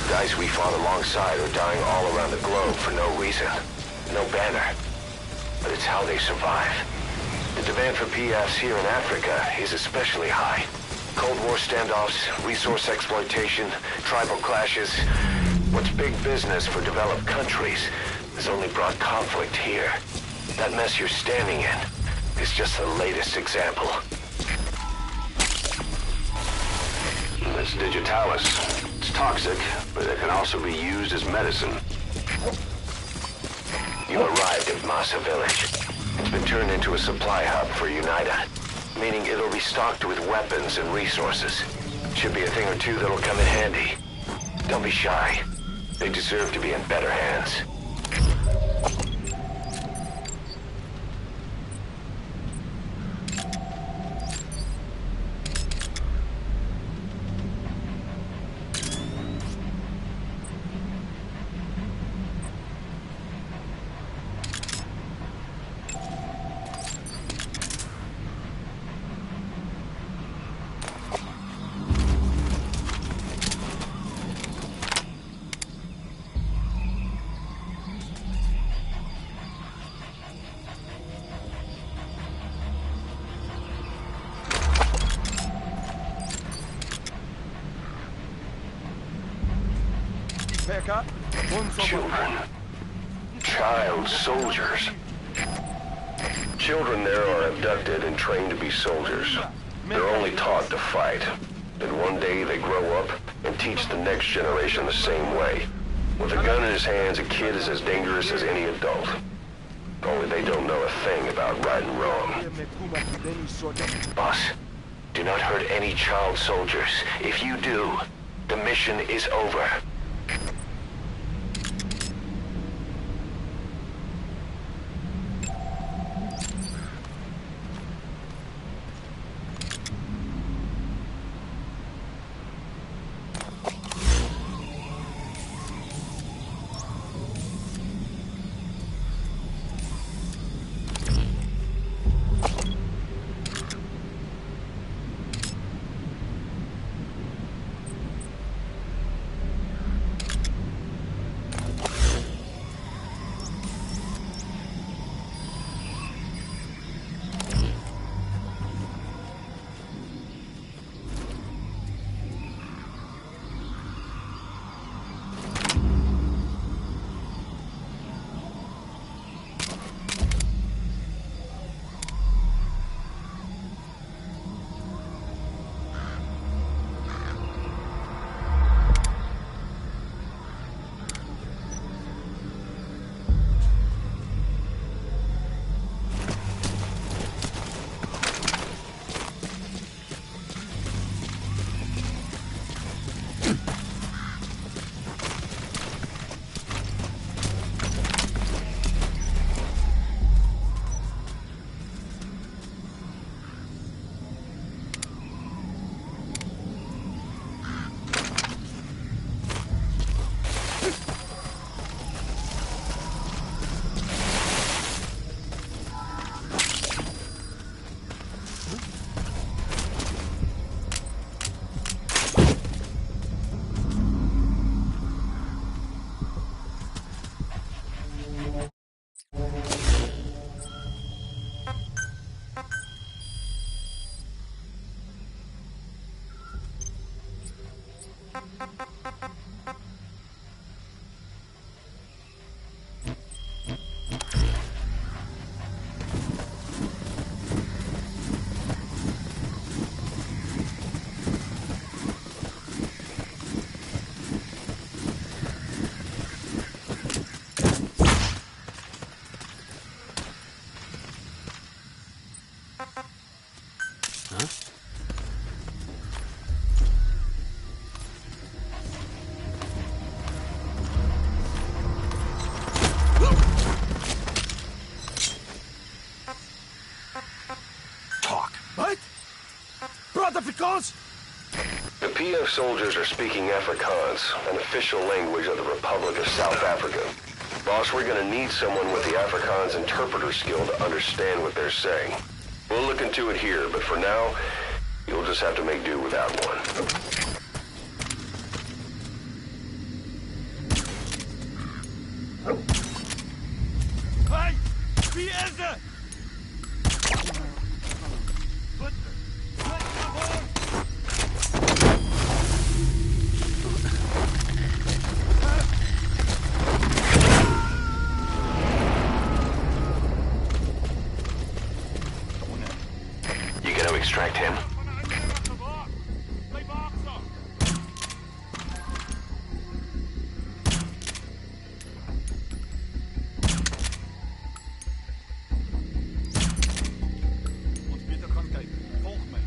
Guys we fought alongside are dying all around the globe for no reason. No banner. But it's how they survive. The demand for PFs here in Africa is especially high. Cold War standoffs, resource exploitation, tribal clashes. What's big business for developed countries has only brought conflict here. That mess you're standing in is just the latest example. This digitalis. It's toxic, but it can also be used as medicine. You arrived at Masa Village. It's been turned into a supply hub for UNITA, meaning it'll be stocked with weapons and resources. Should be a thing or two that'll come in handy. Don't be shy. They deserve to be in better hands. Children. Child soldiers. Children there are abducted and trained to be soldiers. They're only taught to fight. And one day they grow up and teach the next generation the same way. With a gun in his hands, a kid is as dangerous as any adult. Only they don't know a thing about right and wrong. Boss, do not hurt any child soldiers. If you do, the mission is over. boss? The PF soldiers are speaking Afrikaans, an official language of the Republic of South Africa. Boss, we're gonna need someone with the Afrikaans interpreter skill to understand what they're saying. We'll look into it here, but for now, you'll just have to make do without one. Hey! Wie is het? You gonna extract him? Ons beter gaan kyk. Volg my.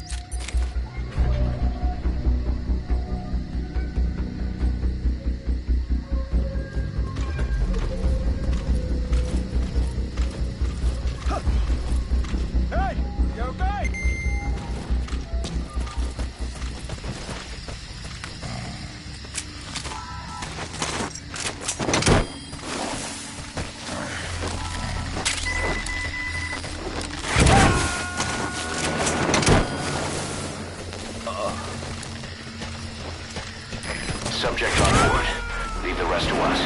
Hey! You okay? Subject on board. Leave the rest to us.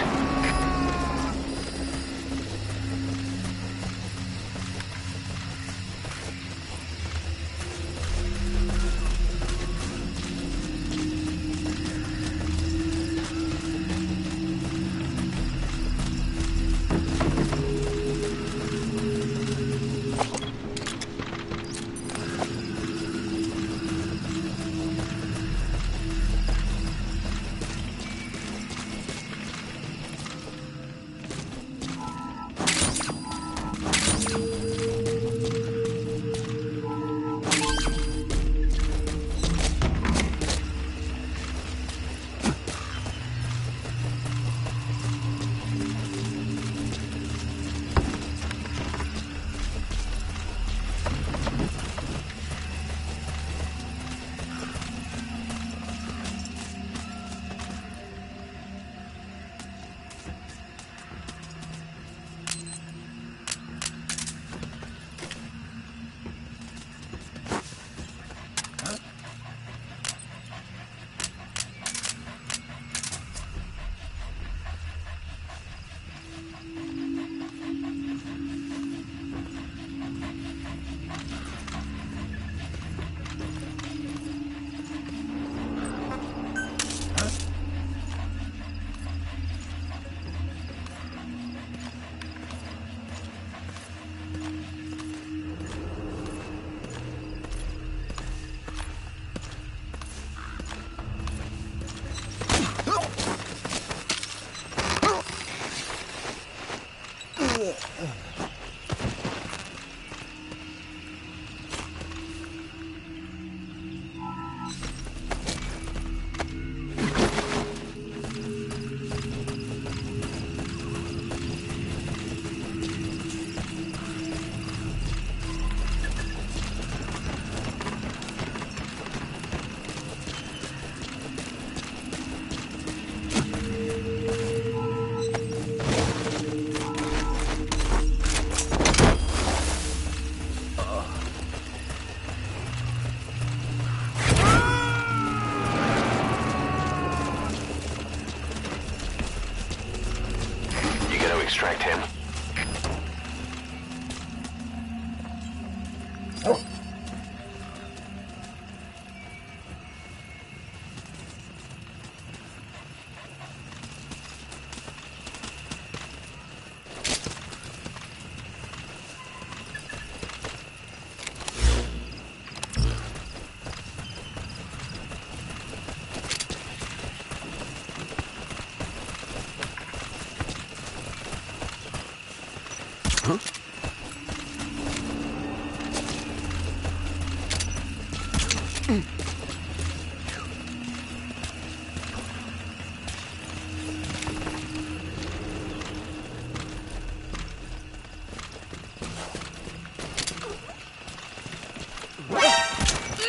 Extract him.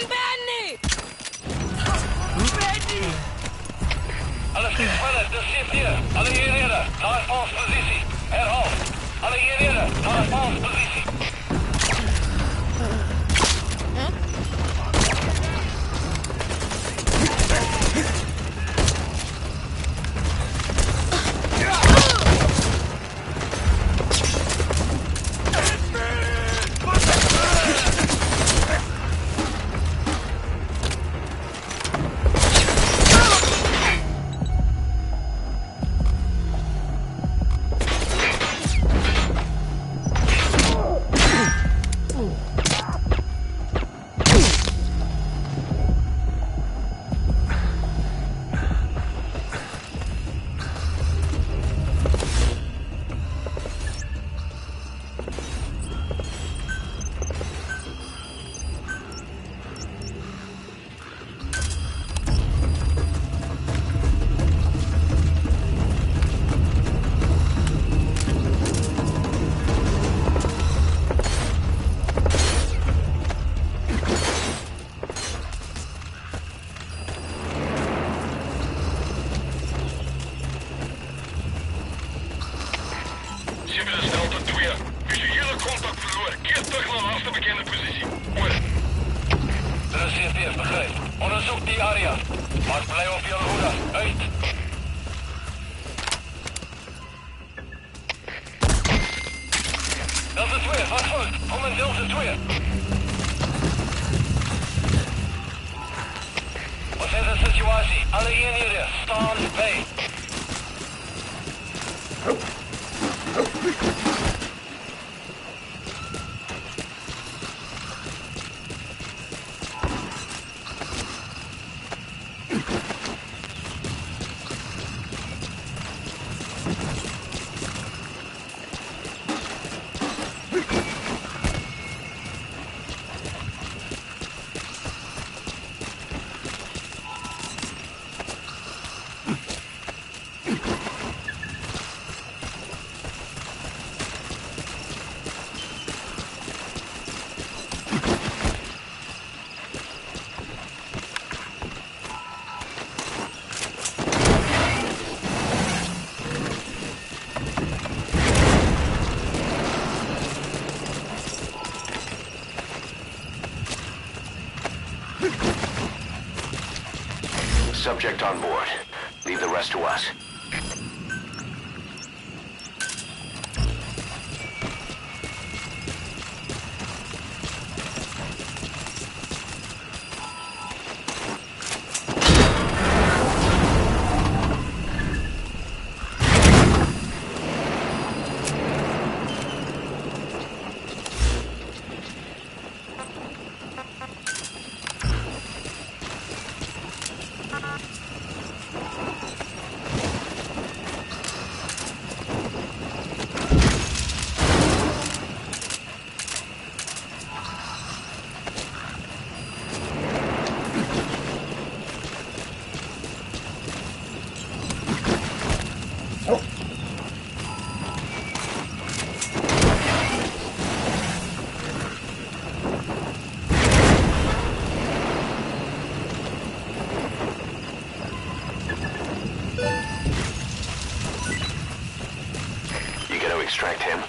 Benny! dit is Delta 2. Visuele contact verloren. Keer terug naar laatste bekende positie. Oor. Er is CPF, begrijp. Onderzoek die area. Maar blij op je hoede. Uit. Delta 2, wat goed. Kom in Delta 2. Wat is de situatie? Alle eenheden, staan bij. Subject on board. Leave the rest to us. Extract him.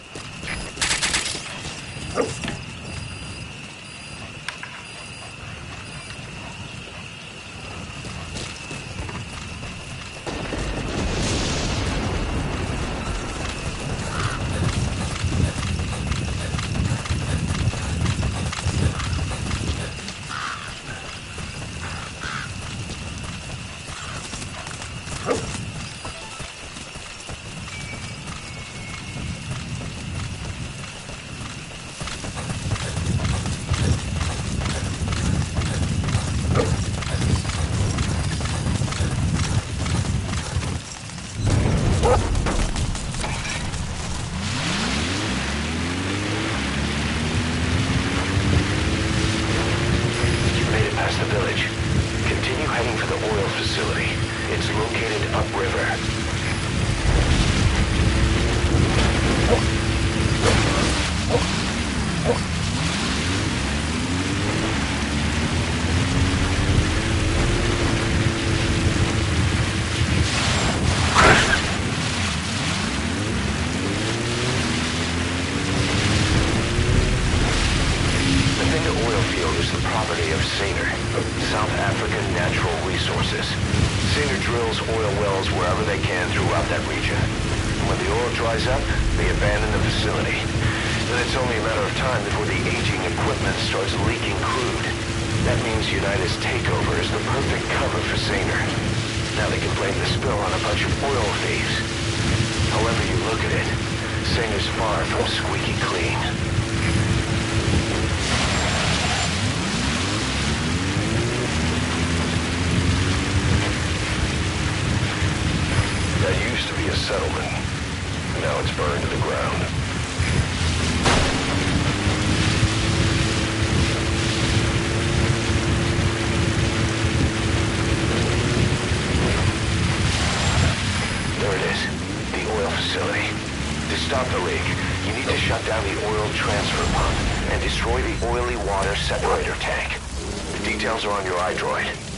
Details are on your iDroid.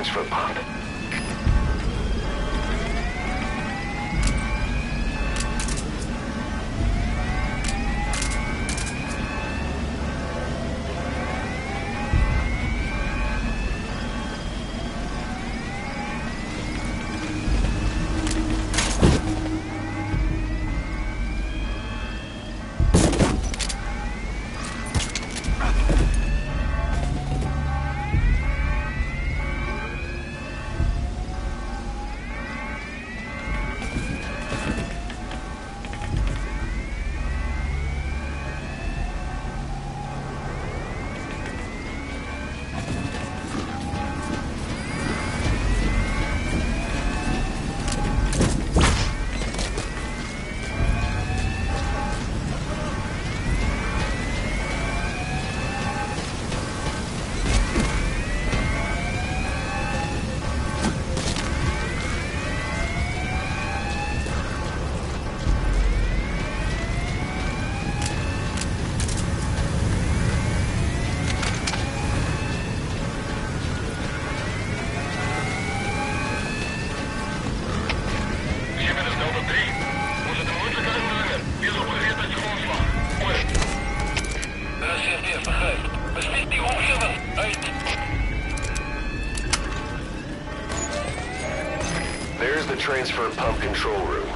transfer pump. transfer pump control room.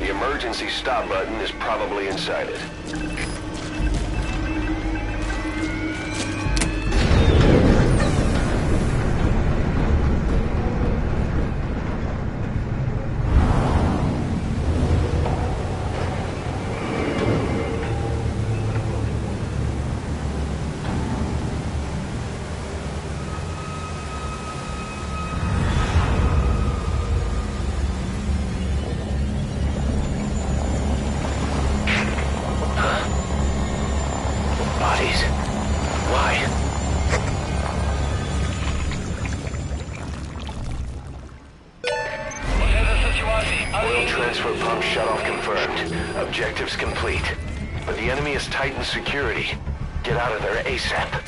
The emergency stop button is probably inside it. Objectives complete. But the enemy has tightened security. Get out of there ASAP.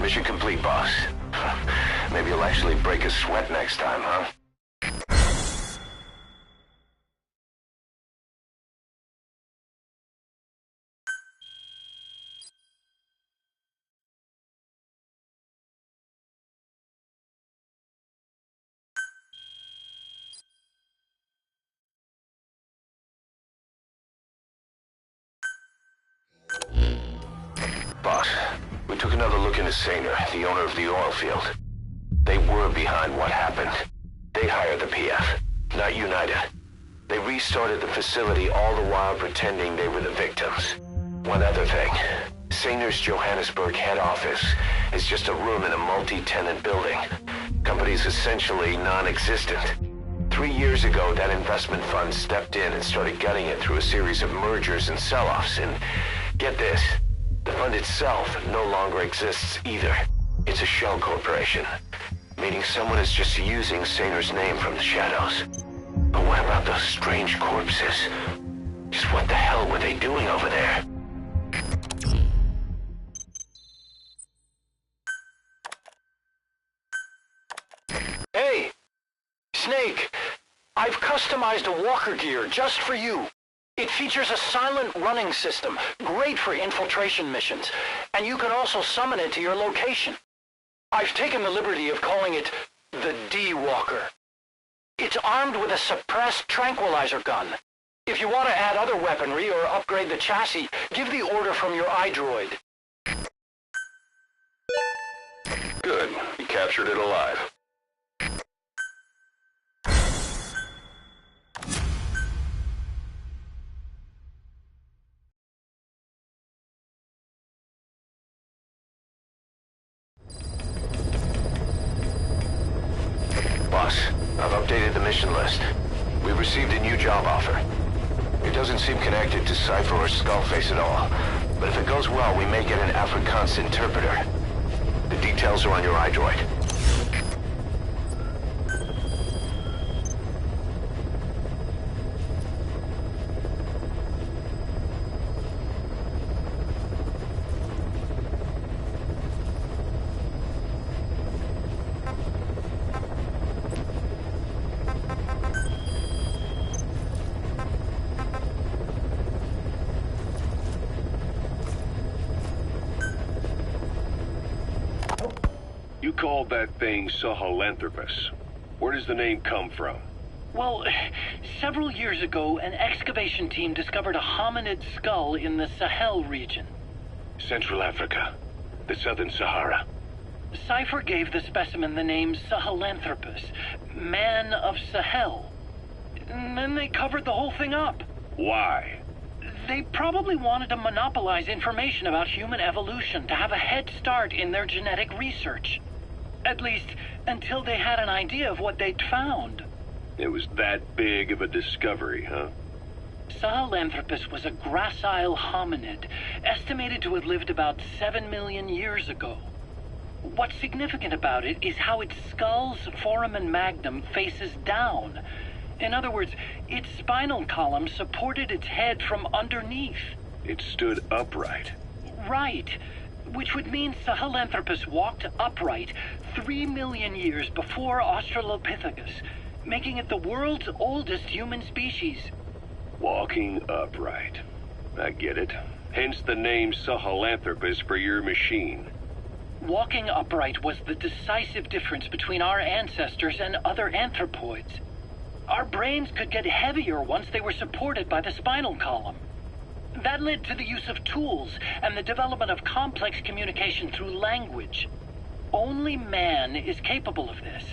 Mission complete, boss. Maybe you'll actually break a sweat next time, huh? Boss, we took another look into Sainer, the owner of the oil field. They were behind what happened. They hired the PF, not United. They restarted the facility all the while pretending they were the victims. One other thing. Sainer's Johannesburg head office is just a room in a multi-tenant building. Company's essentially non-existent. 3 years ago, that investment fund stepped in and started gutting it through a series of mergers and sell-offs. And get this, the fund itself no longer exists either. It's a shell corporation, meaning someone is just using Sainer's name from the shadows. But what about those strange corpses? Just what the hell were they doing over there? Hey! Snake! I've customized a walker gear just for you. It features a silent running system, great for infiltration missions, and you can also summon it to your location. I've taken the liberty of calling it The D-Walker. It's armed with a suppressed tranquilizer gun. If you want to add other weaponry or upgrade the chassis, give the order from your iDroid. Good. You captured it alive. Boss, I've updated the mission list. We've received a new job offer. It doesn't seem connected to Cypher or Skullface at all, but if it goes well, we may get an Afrikaans interpreter. The details are on your iDroid. You called that thing Sahelanthropus. Where does the name come from? Well, several years ago, an excavation team discovered a hominid skull in the Sahel region. Central Africa. The Southern Sahara. Cypher gave the specimen the name Sahelanthropus, Man of Sahel. And then they covered the whole thing up. Why? They probably wanted to monopolize information about human evolution to have a head start in their genetic research. At least, until they had an idea of what they'd found. It was that big of a discovery, huh? Sahelanthropus was a gracile hominid, estimated to have lived about 7 million years ago. What's significant about it is how its skull's foramen magnum faces down. In other words, its spinal column supported its head from underneath. It stood upright. Right. Which would mean Sahelanthropus walked upright 3 million years before Australopithecus, making it the world's oldest human species. Walking upright. I get it. Hence the name Sahelanthropus for your machine. Walking upright was the decisive difference between our ancestors and other anthropoids. Our brains could get heavier once they were supported by the spinal column. That led to the use of tools and the development of complex communication through language. Only man is capable of this.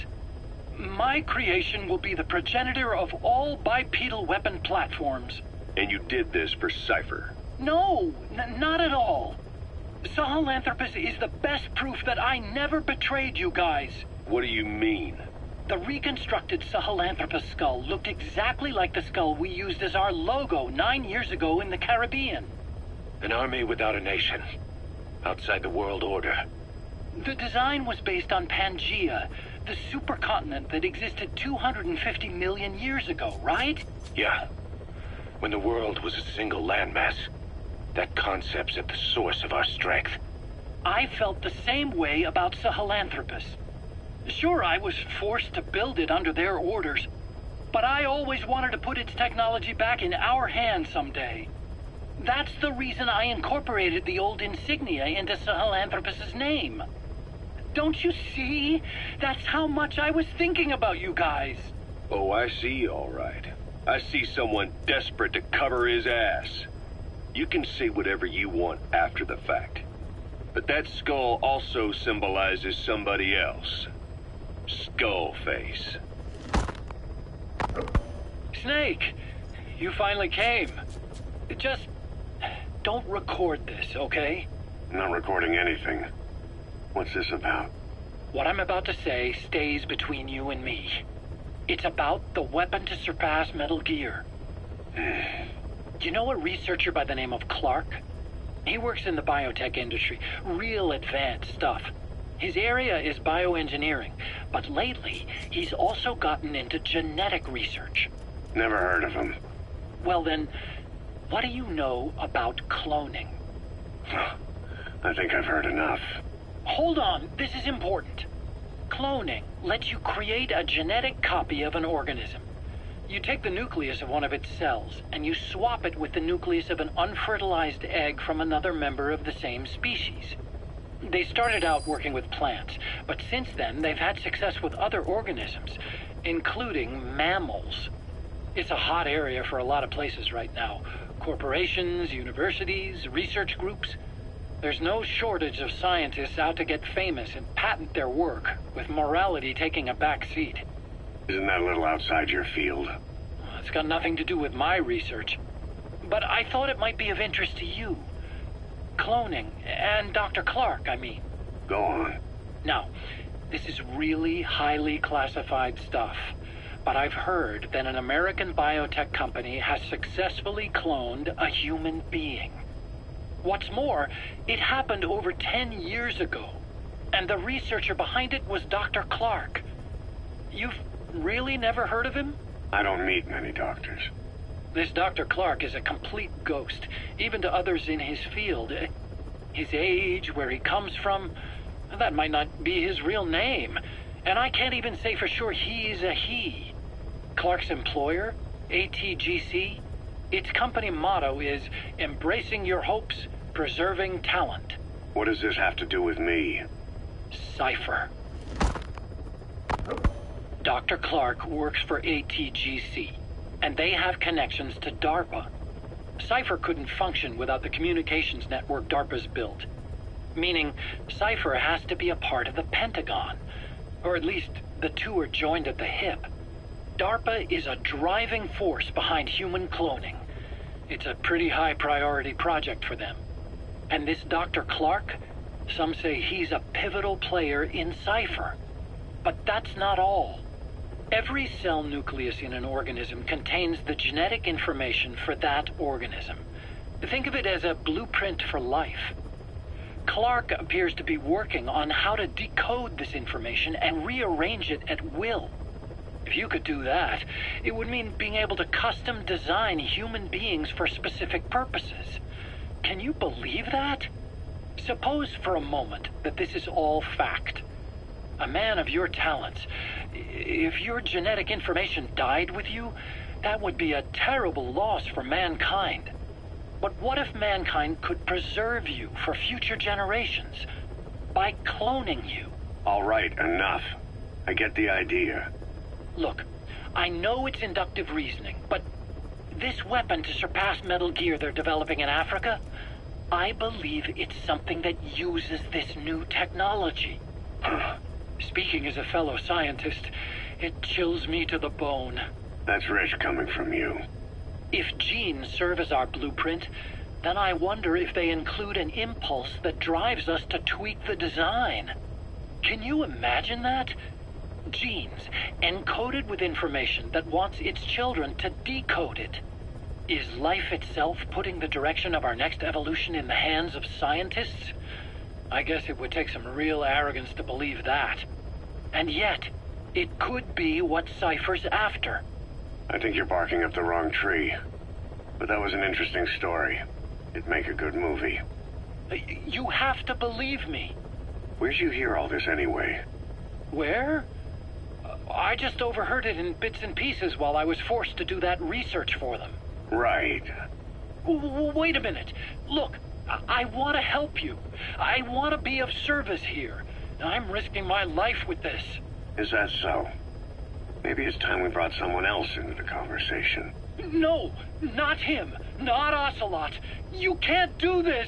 My creation will be the progenitor of all bipedal weapon platforms. And you did this for Cypher? No, not at all. Sahelanthropus is the best proof that I never betrayed you guys. What do you mean? The reconstructed Sahelanthropus skull looked exactly like the skull we used as our logo 9 years ago in the Caribbean. An army without a nation. Outside the world order. The design was based on Pangaea, the supercontinent that existed 250 million years ago, right? Yeah. When the world was a single landmass. That concept's at the source of our strength. I felt the same way about Sahelanthropus. Sure, I was forced to build it under their orders, but I always wanted to put its technology back in our hands someday. That's the reason I incorporated the old insignia into Sahelanthropus's name. Don't you see? That's how much I was thinking about you guys. Oh, I see, all right. I see someone desperate to cover his ass. You can say whatever you want after the fact. But that skull also symbolizes somebody else. Skullface. Snake, you finally came. Just don't record this, okay? Not recording anything. What's this about? What I'm about to say stays between you and me. It's about the weapon to surpass Metal Gear. You know a researcher by the name of Clark? He works in the biotech industry. Real advanced stuff. His area is bioengineering, but lately, he's also gotten into genetic research. Never heard of him. Well then, what do you know about cloning? I think I've heard enough. Hold on, this is important. Cloning lets you create a genetic copy of an organism. You take the nucleus of one of its cells, and you swap it with the nucleus of an unfertilized egg from another member of the same species. They started out working with plants, but since then they've had success with other organisms, including mammals. It's a hot area for a lot of places right now. Corporations, universities, research groups. There's no shortage of scientists out to get famous and patent their work, with morality taking a back seat. Isn't that a little outside your field? It's got nothing to do with my research. But I thought it might be of interest to you. Cloning, and Dr. Clark, I mean. Go on. Now, this is really highly classified stuff, but I've heard that an American biotech company has successfully cloned a human being. What's more, it happened over 10 years ago, and the researcher behind it was Dr. Clark. You've really never heard of him? I don't meet many doctors. This Dr. Clark is a complete ghost, even to others in his field. His age, where he comes from, that might not be his real name. And I can't even say for sure he's a he. Clark's employer, ATGC, its company motto is embracing your hopes, preserving talent. What does this have to do with me? Cypher. Dr. Clark works for ATGC, and they have connections to DARPA. Cypher couldn't function without the communications network DARPA's built. Meaning, Cypher has to be a part of the Pentagon. Or at least, the two are joined at the hip. DARPA is a driving force behind human cloning. It's a pretty high priority project for them. And this Dr. Clark, some say he's a pivotal player in Cypher. But that's not all. Every cell nucleus in an organism contains the genetic information for that organism. Think of it as a blueprint for life. Clark appears to be working on how to decode this information and rearrange it at will. If you could do that, it would mean being able to custom design human beings for specific purposes. Can you believe that? Suppose for a moment that this is all fact. A man of your talents, if your genetic information died with you, that would be a terrible loss for mankind. But what if mankind could preserve you for future generations by cloning you? All right, enough. I get the idea. Look, I know it's inductive reasoning, but this weapon to surpass Metal Gear they're developing in Africa, I believe it's something that uses this new technology. Speaking as a fellow scientist, it chills me to the bone. That's rich coming from you. If genes serve as our blueprint, then I wonder if they include an impulse that drives us to tweak the design. Can you imagine that? Genes, encoded with information that wants its children to decode it. Is life itself putting the direction of our next evolution in the hands of scientists? I guess it would take some real arrogance to believe that. And yet, it could be what Cypher's after. I think you're barking up the wrong tree. But that was an interesting story. It'd make a good movie. You have to believe me. Where'd you hear all this anyway? Where? I just overheard it in bits and pieces while I was forced to do that research for them. Right. Wait a minute. Look, I want to help you. I want to be of service here. I'm risking my life with this. Is that so? Maybe it's time we brought someone else into the conversation. No, not him. Not Ocelot. You can't do this.